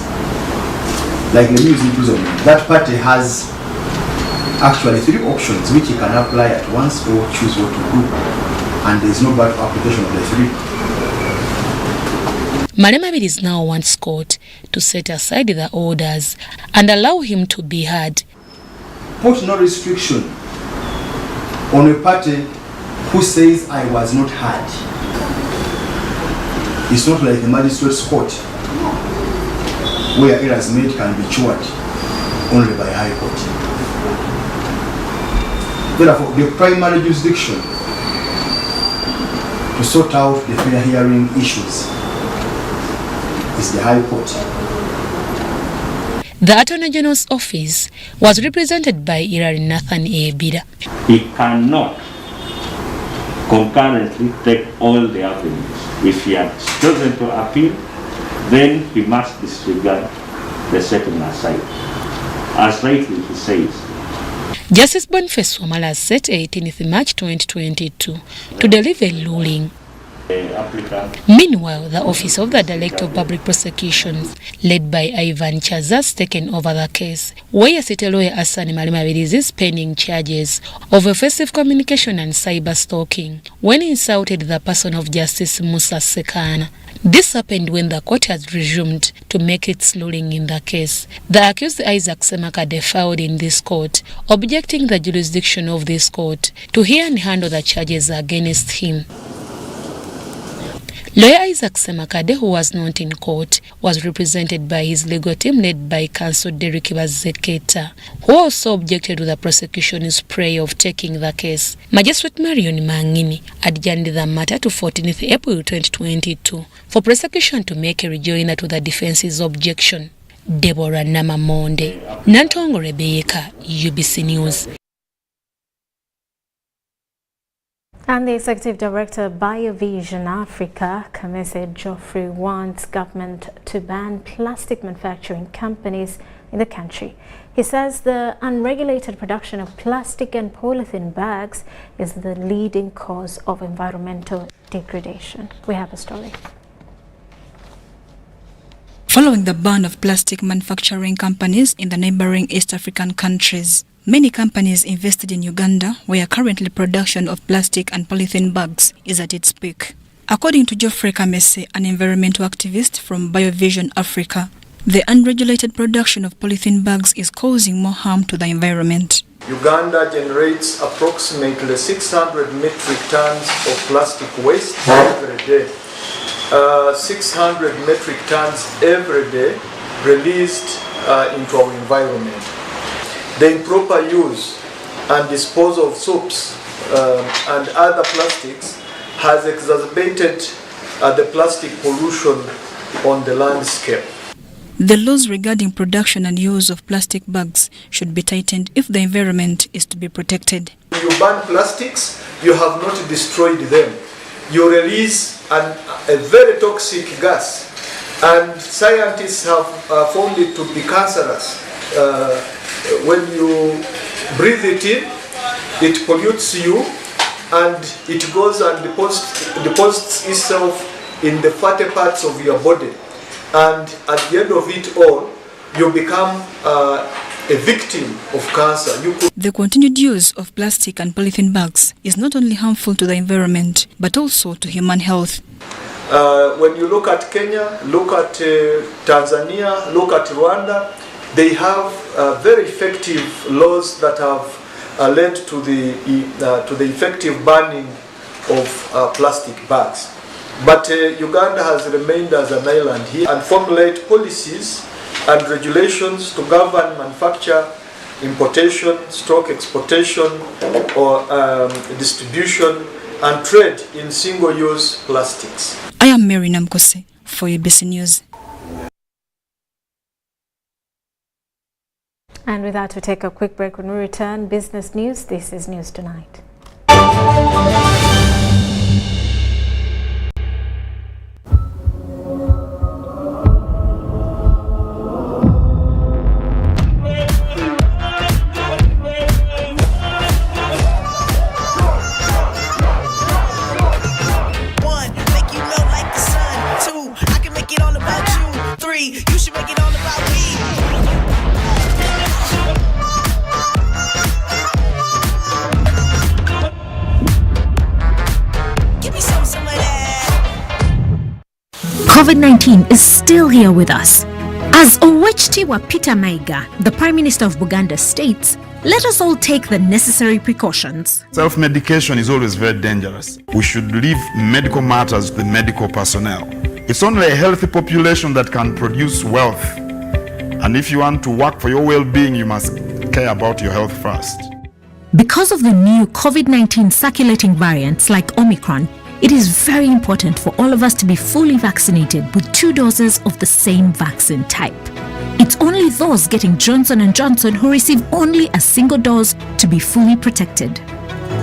Like the news imprisonment. That party has actually 3 options which you can apply at once or choose what to do, and there is no bad application of the 3. Mabirizi now wants court to set aside the orders and allow him to be heard. Put no restriction on a party who says I was not heard. It's not like the magistrate's court where errors made can be cured only by High Court. Therefore, the primary jurisdiction to sort out the fair hearing issues is the High Court. The Attorney General's office was represented by Irari Nathan Ebida. He cannot concurrently take all the avenues. If he had chosen to appeal, then he must disregard the setting aside. As rightly he says. Justice Boniface Wamala set 18th March 2022 to deliver a ruling. Meanwhile, the Office of the Director of Public Prosecutions, led by Ivan Chaza, has taken over the case, where city lawyer Asani Mabirizi is pending charges of offensive communication and cyber stalking when he insulted the person of Justice Musa Sekana. This happened when the court has resumed to make its ruling in the case. The accused Isaac Semakade filed in this court, objecting the jurisdiction of this court to hear and handle the charges against him. Lawyer Isaac Semakade, who was not in court, was represented by his legal team led by counsel Derek Bazeketa, who also objected to the prosecution's prayer of taking the case. Magistrate Marion Mangini adjourned the matter to 14th April 2022 for prosecution to make a rejoinder to the defense's objection. Deborah Namamonde, Nantongo Rebecca, UBC News. And the Executive Director of BioVision Africa, Kamese Geoffrey, wants government to ban plastic manufacturing companies in the country. He says the unregulated production of plastic and polythene bags is the leading cause of environmental degradation. We have a story. Following the ban of plastic manufacturing companies in the neighboring East African countries, many companies invested in Uganda, where currently production of plastic and polythene bags is at its peak. According to Geoffrey Kamese, an environmental activist from BioVision Africa, the unregulated production of polythene bags is causing more harm to the environment. Uganda generates approximately 600 metric tons of plastic waste every day. 600 metric tons every day released into our environment. The improper use and disposal of soaps and other plastics has exacerbated the plastic pollution on the landscape. The laws regarding production and use of plastic bags should be tightened if the environment is to be protected. When you ban plastics, you have not destroyed them. You release a very toxic gas, and scientists have found it to be cancerous. When you breathe it in, it pollutes you, and it goes and deposits itself in the fatty parts of your body. And at the end of it all, you become a victim of cancer. The continued use of plastic and polythene bags is not only harmful to the environment, but also to human health. When you look at Kenya, look at Tanzania, look at Rwanda, they have very effective laws that have led to the effective banning of plastic bags. But Uganda has remained as an island here and formulate policies and regulations to govern manufacture, importation, stock exportation, or distribution and trade in single-use plastics. I am Mary Namkose for UBC News. And with that, we take a quick break. When we return, business news. This is News Tonight. COVID-19 is still here with us. As Owechtiwa Peter Maiga, the Prime Minister of Buganda, states, let us all take the necessary precautions. Self-medication is always very dangerous. We should leave medical matters to the medical personnel. It's only a healthy population that can produce wealth. And if you want to work for your well-being, you must care about your health first. Because of the new COVID-19 circulating variants like Omicron, it is very important for all of us to be fully vaccinated with 2 doses of the same vaccine type. It's only those getting Johnson & Johnson who receive only a single dose to be fully protected.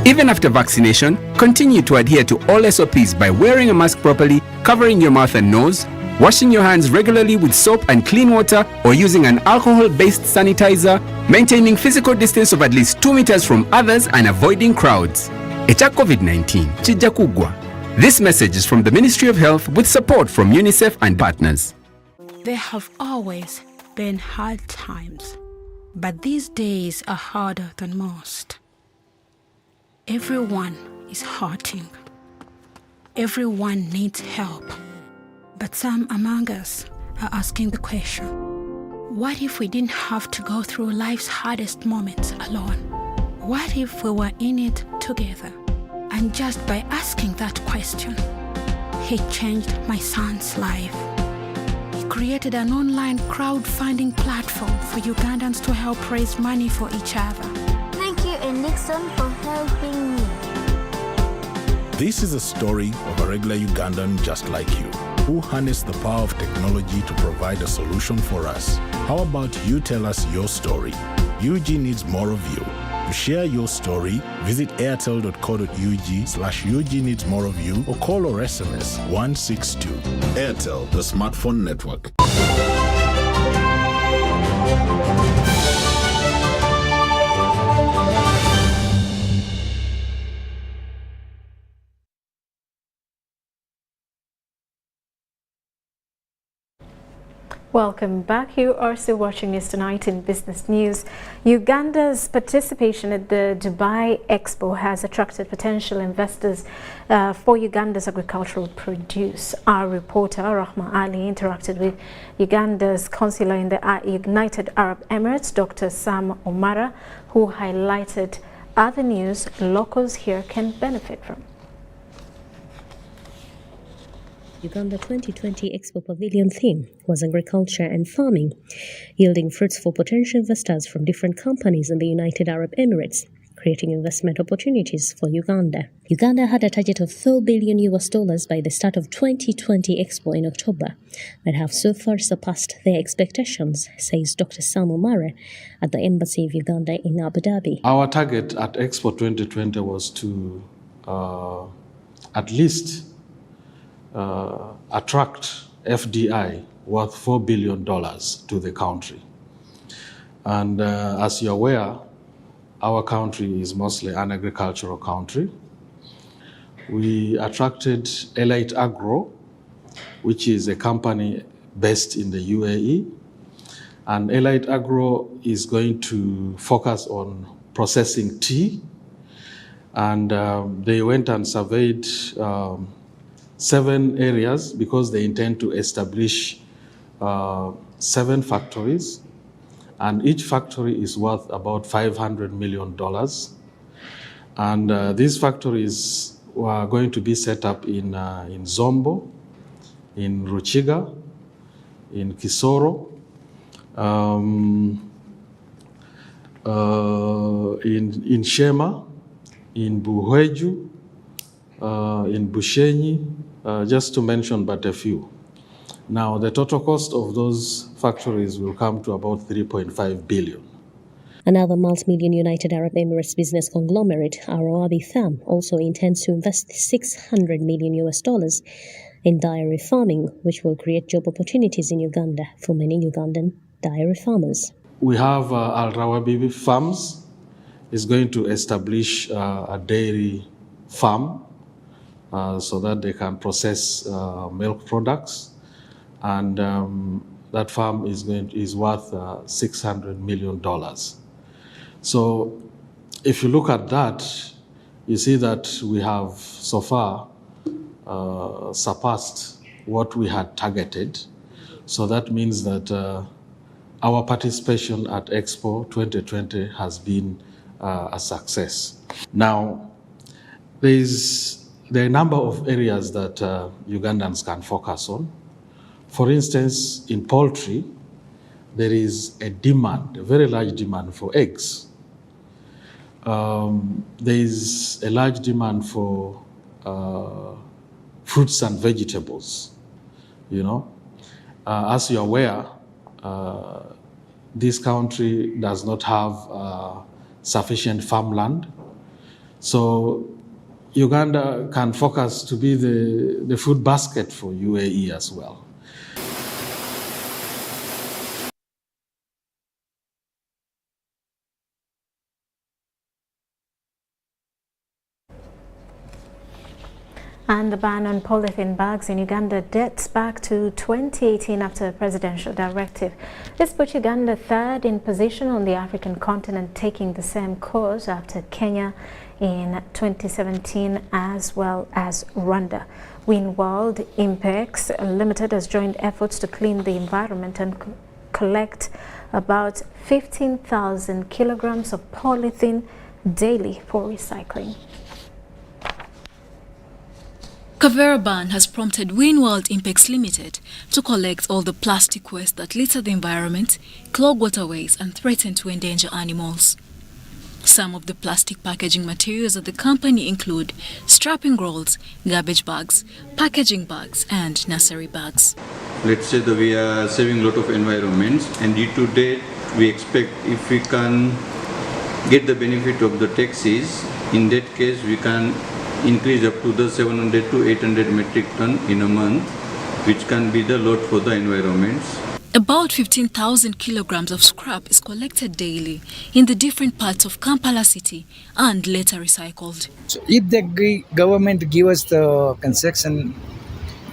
Even after vaccination, continue to adhere to all SOPs by wearing a mask properly, covering your mouth and nose, washing your hands regularly with soap and clean water or using an alcohol-based sanitizer, maintaining physical distance of at least 2 meters from others and avoiding crowds. Echa COVID-19, chija kugwa. This message is from the Ministry of Health with support from UNICEF and partners. There have always been hard times, but these days are harder than most. Everyone is hurting. Everyone needs help. But some among us are asking the question, what if we didn't have to go through life's hardest moments alone? What if we were in it together? And just by asking that question, he changed my son's life. He created an online crowdfunding platform for Ugandans to help raise money for each other. Thank you, Nixon, for helping me. This is a story of a regular Ugandan just like you, who harnessed the power of technology to provide a solution for us. How about you tell us your story? UG needs more of you. To share your story, visit airtel.co.ug/UG needs more of you or call or SMS 162. Airtel, the smartphone network. Welcome back. You are still watching News Tonight in Business News. Uganda's participation at the Dubai Expo has attracted potential investors for Uganda's agricultural produce. Our reporter, Rahma Ali, interacted with Uganda's consular in the United Arab Emirates, Dr. Sam Omara, who highlighted avenues locals here can benefit from. Uganda 2020 Expo Pavilion theme was agriculture and farming, yielding fruits for potential investors from different companies in the United Arab Emirates, creating investment opportunities for Uganda. Uganda had a target of $4 billion by the start of 2020 Expo in October, but have so far surpassed their expectations, says Dr. Sam Omara at the Embassy of Uganda in Abu Dhabi. Our target at Expo 2020 was to at least attract FDI worth $4 billion to the country. And as you're aware, our country is mostly an agricultural country. We attracted Elite Agro, which is a company based in the UAE. And Elite Agro is going to focus on processing tea. And they went and surveyed 7 areas because they intend to establish 7 factories, and each factory is worth about $500 million. And these factories were going to be set up in Zombo, in Ruchiga, in Kisoro, in Shema, in Buhweju, in Bushenyi, just to mention but a few. Now, the total cost of those factories will come to about 3.5 billion. Another multi-million United Arab Emirates business conglomerate, Arabi Farm, also intends to invest $600 million in dairy farming, which will create job opportunities in Uganda for many Ugandan dairy farmers. We have Al-Rawabibi Farms is going to establish a dairy farm so that they can process milk products, and that farm is worth $600 million. So if you look at that, you see that we have so far surpassed what we had targeted. So that means that our participation at Expo 2020 has been a success. Now, there are a number of areas that Ugandans can focus on. For instance, in poultry, there is a demand, a very large demand for eggs. There is a large demand for fruits and vegetables. You know, as you're aware, this country does not have sufficient farmland. So Uganda can focus to be the food basket for UAE as well. And the ban on polythene bags in Uganda dates back to 2018 after a presidential directive. This put Uganda third in position on the African continent, taking the same course after Kenya in 2017 as well as Rwanda. World Impex Limited has joined efforts to clean the environment and collect about 15,000 kilograms of polythene daily for recycling. Kavera ban has prompted World Impex Limited to collect all the plastic waste that litter the environment, clog waterways and threaten to endanger animals. Some of the plastic packaging materials at the company include strapping rolls, garbage bags, packaging bags and nursery bags. Let's say that we are saving a lot of environments, and due to that we expect if we can get the benefit of the taxes, in that case we can increase up to the 700 to 800 metric ton in a month, which can be the load for the environments. About 15,000 kilograms of scrap is collected daily in the different parts of Kampala city and later recycled. So if the government give us the concession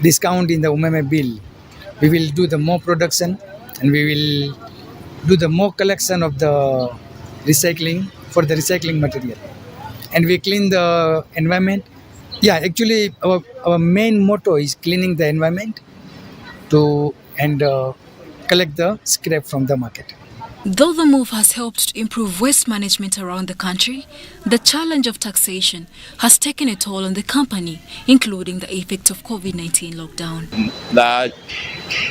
discount in the umeme bill, we will do the more production and we will do the more collection of the recycling for the recycling material. And we clean the environment. Yeah, actually our main motto is cleaning the environment and collect the scrap from the market. Though the move has helped to improve waste management around the country, the challenge of taxation has taken a toll on the company, including the effect of COVID-19 lockdown. The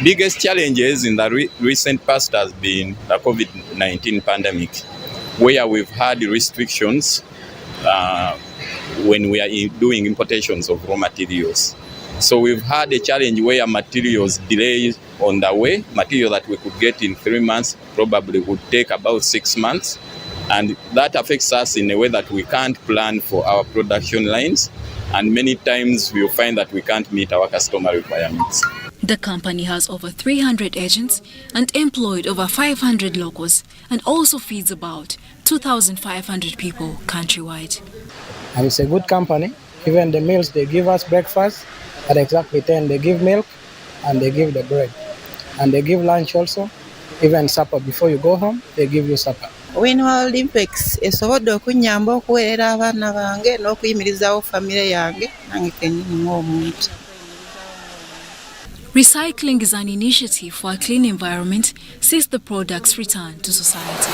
biggest challenges in the recent past has been the COVID-19 pandemic, where we've had restrictions when we are doing importations of raw materials. So we've had a challenge where materials delays on the way. Material that we could get in 3 months probably would take about 6 months. And that affects us in a way that we can't plan for our production lines. And many times we'll find that we can't meet our customer requirements. The company has over 300 agents and employed over 500 locals and also feeds about 2,500 people countrywide. And it's a good company. Even the meals, they give us breakfast at exactly 10. They give milk and they give the bread. And they give lunch also, even supper. Before you go home, they give you supper. World Impex esobodde okunyamba okuweerera abaana bange n'okuyimirizaawo famire yange nange kennyini ng'omuntu. Recycling is an initiative for a clean environment since the products return to society.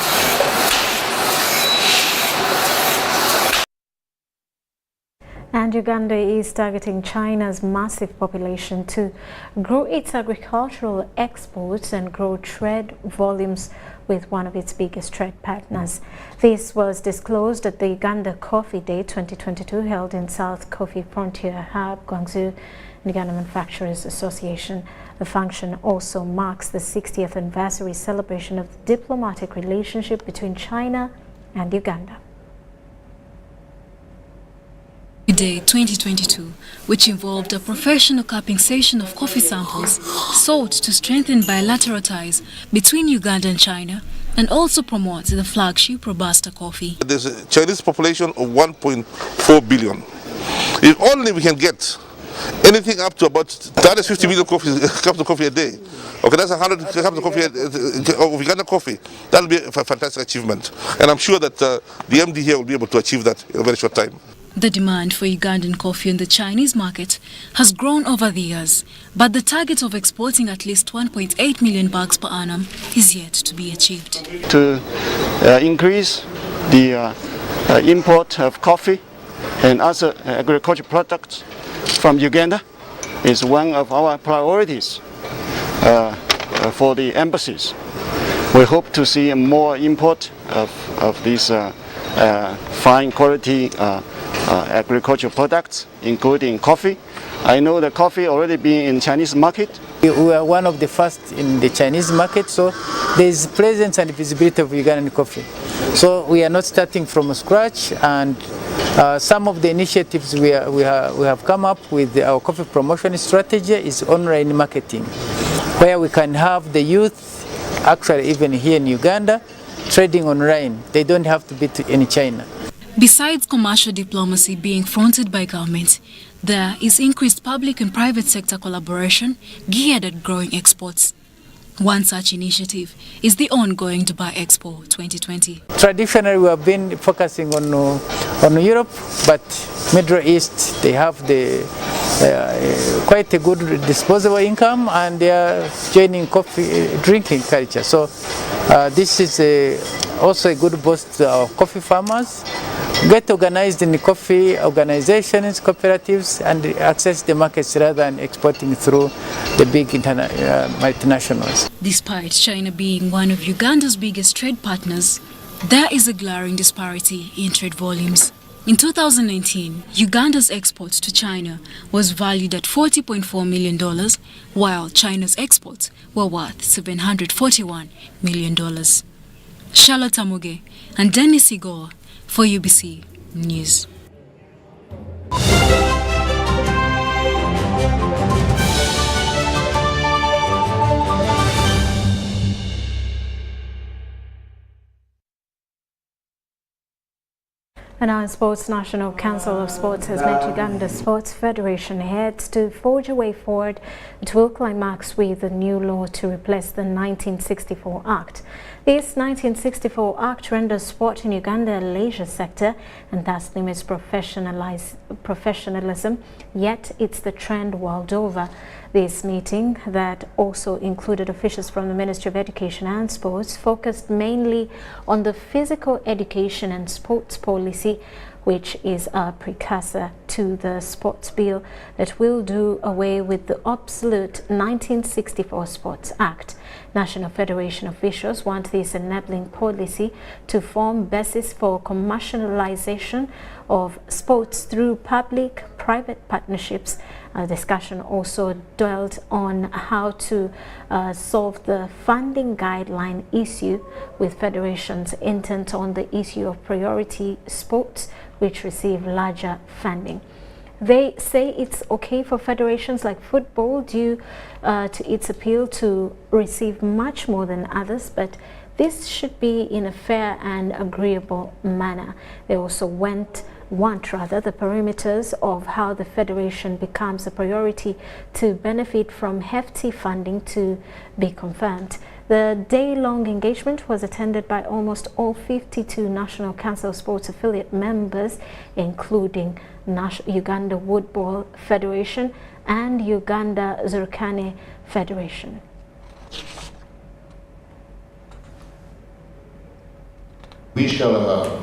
And And Uganda is targeting China's massive population to grow its agricultural exports and grow trade volumes with one of its biggest trade partners. This was disclosed at the Uganda Coffee Day 2022 held in South Coffee Frontier Hub, Guangzhou, Uganda Manufacturers Association. The function also marks the 60th anniversary celebration of the diplomatic relationship between China and Uganda. Day 2022, which involved a professional cupping session of coffee samples, sought to strengthen bilateral ties between Uganda and China and also promote the flagship Robusta coffee. There's a Chinese population of 1.4 billion. If only we can get anything up to about 350 million cups of coffee a day. Okay, that's 100 cups of coffee of Uganda coffee. That'll be a fantastic achievement. And I'm sure that the MD here will be able to achieve that in a very short time. The demand for Ugandan coffee on the Chinese market has grown over the years, but the target of exporting at least 1.8 million bags per annum is yet to be achieved. To increase the import of coffee and other agricultural products from Uganda is one of our priorities for the embassies. We hope to see more import of these fine quality agricultural products, including coffee. I know the coffee already being in Chinese market. We are one of the first in the Chinese market, so there is presence and visibility of Ugandan coffee. So we are not starting from scratch, and some of the initiatives we have come up with our coffee promotion strategy is online marketing, where we can have the youth, actually even here in Uganda, trading online. They don't have to be in China. Besides commercial diplomacy being fronted by government, there is increased public and private sector collaboration geared at growing exports. One such initiative is the ongoing Dubai Expo 2020. Traditionally, we have been focusing on Europe, but Middle East, they have quite a good disposable income, and they are joining coffee drinking culture. So this is also a good boost to our coffee farmers. Get organized in the coffee organizations, cooperatives, and access the markets rather than exporting through the big multinationals. Despite China being one of Uganda's biggest trade partners, there is a glaring disparity in trade volumes. In 2019, Uganda's exports to China was valued at $40.4 million, while China's exports were worth $741 million. Charlotte Amuge and Dennis Igor for UBC News. And our Sports National Council of Sports has met Uganda Sports Federation heads to forge a way forward. It will climax with a new law to replace the 1964 Act. This 1964 Act renders sport in Uganda a leisure sector and thus limits professionalism, yet it's the trend world over. This meeting, that also included officials from the Ministry of Education and Sports, focused mainly on the physical education and sports policy, which is a precursor to the sports bill that will do away with the obsolete 1964 Sports Act. National Federation officials want this enabling policy to form basis for commercialization of sports through public-private partnerships. A discussion also dwelled on how to solve the funding guideline issue, with federations intent on the issue of priority sports which receive larger funding. They say it's okay for federations like football due to its appeal to receive much more than others, but this should be in a fair and agreeable manner. They also want the perimeters of how the federation becomes a priority to benefit from hefty funding to be confirmed. The day-long engagement was attended by almost all 52 National Council of Sports affiliate members, including Uganda Woodball Federation and Uganda Zurkane Federation. We shall allow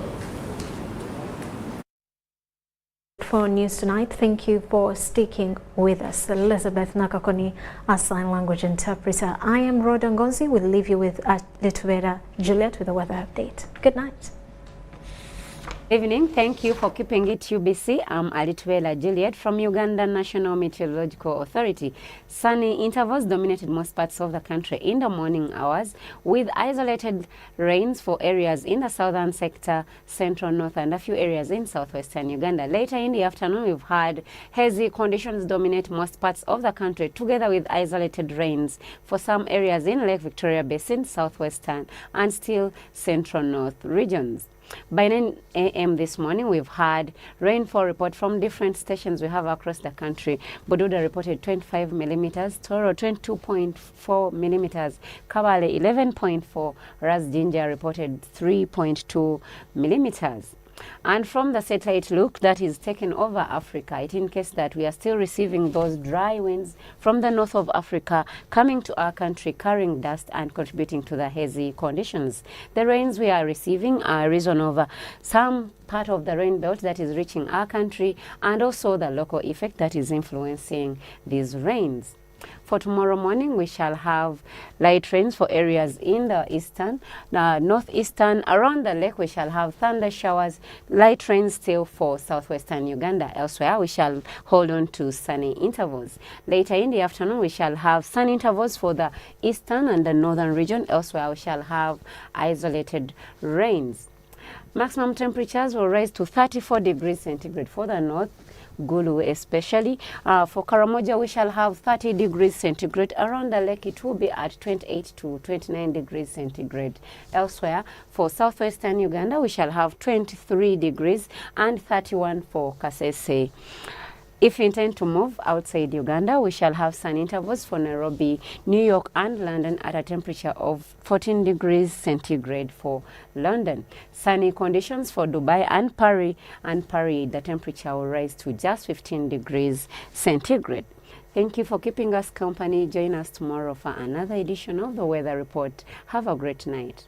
for News Tonight. Thank you for sticking with us. Elizabeth Nakakoni, our sign language interpreter. I am Rhodah Ngonzi. We'll leave you with Lithuania Juliet with a weather update. Good night. Evening. Thank you for keeping it UBC. I'm Alitwela Juliet from Uganda National Meteorological Authority. Sunny intervals dominated most parts of the country in the morning hours, with isolated rains for areas in the southern sector, central, north, and a few areas in southwestern Uganda. Later in the afternoon, we've had hazy conditions dominate most parts of the country, together with isolated rains for some areas in Lake Victoria Basin, southwestern, and still central north regions. By 9 a.m. this morning, we've had rainfall report from different stations we have across the country. Bududa reported 25 millimeters, Toro 22.4 millimeters, Kabale 11.4, Ras Jinja reported 3.2 millimeters. And from the satellite look that is taken over Africa, it indicates that we are still receiving those dry winds from the north of Africa coming to our country, carrying dust and contributing to the hazy conditions. The rains we are receiving are risen over some part of the rain belt that is reaching our country, and also the local effect that is influencing these rains. For tomorrow morning, we shall have light rains for areas in the eastern, northeastern. Around the lake, we shall have thunder showers, light rains still for southwestern Uganda. Elsewhere, we shall hold on to sunny intervals. Later in the afternoon, we shall have sunny intervals for the eastern and the northern region. Elsewhere, we shall have isolated rains. Maximum temperatures will rise to 34 degrees centigrade for the north, Gulu especially. For Karamoja, we shall have 30 degrees centigrade. Around the lake, it will be at 28 to 29 degrees centigrade. Elsewhere, for southwestern Uganda, we shall have 23 degrees and 31 for Kasese. If you intend to move outside Uganda, we shall have sun intervals for Nairobi, New York, and London at a temperature of 14 degrees centigrade for London. Sunny conditions for Dubai and Paris. The temperature will rise to just 15 degrees centigrade. Thank you for keeping us company. Join us tomorrow for another edition of the Weather Report. Have a great night.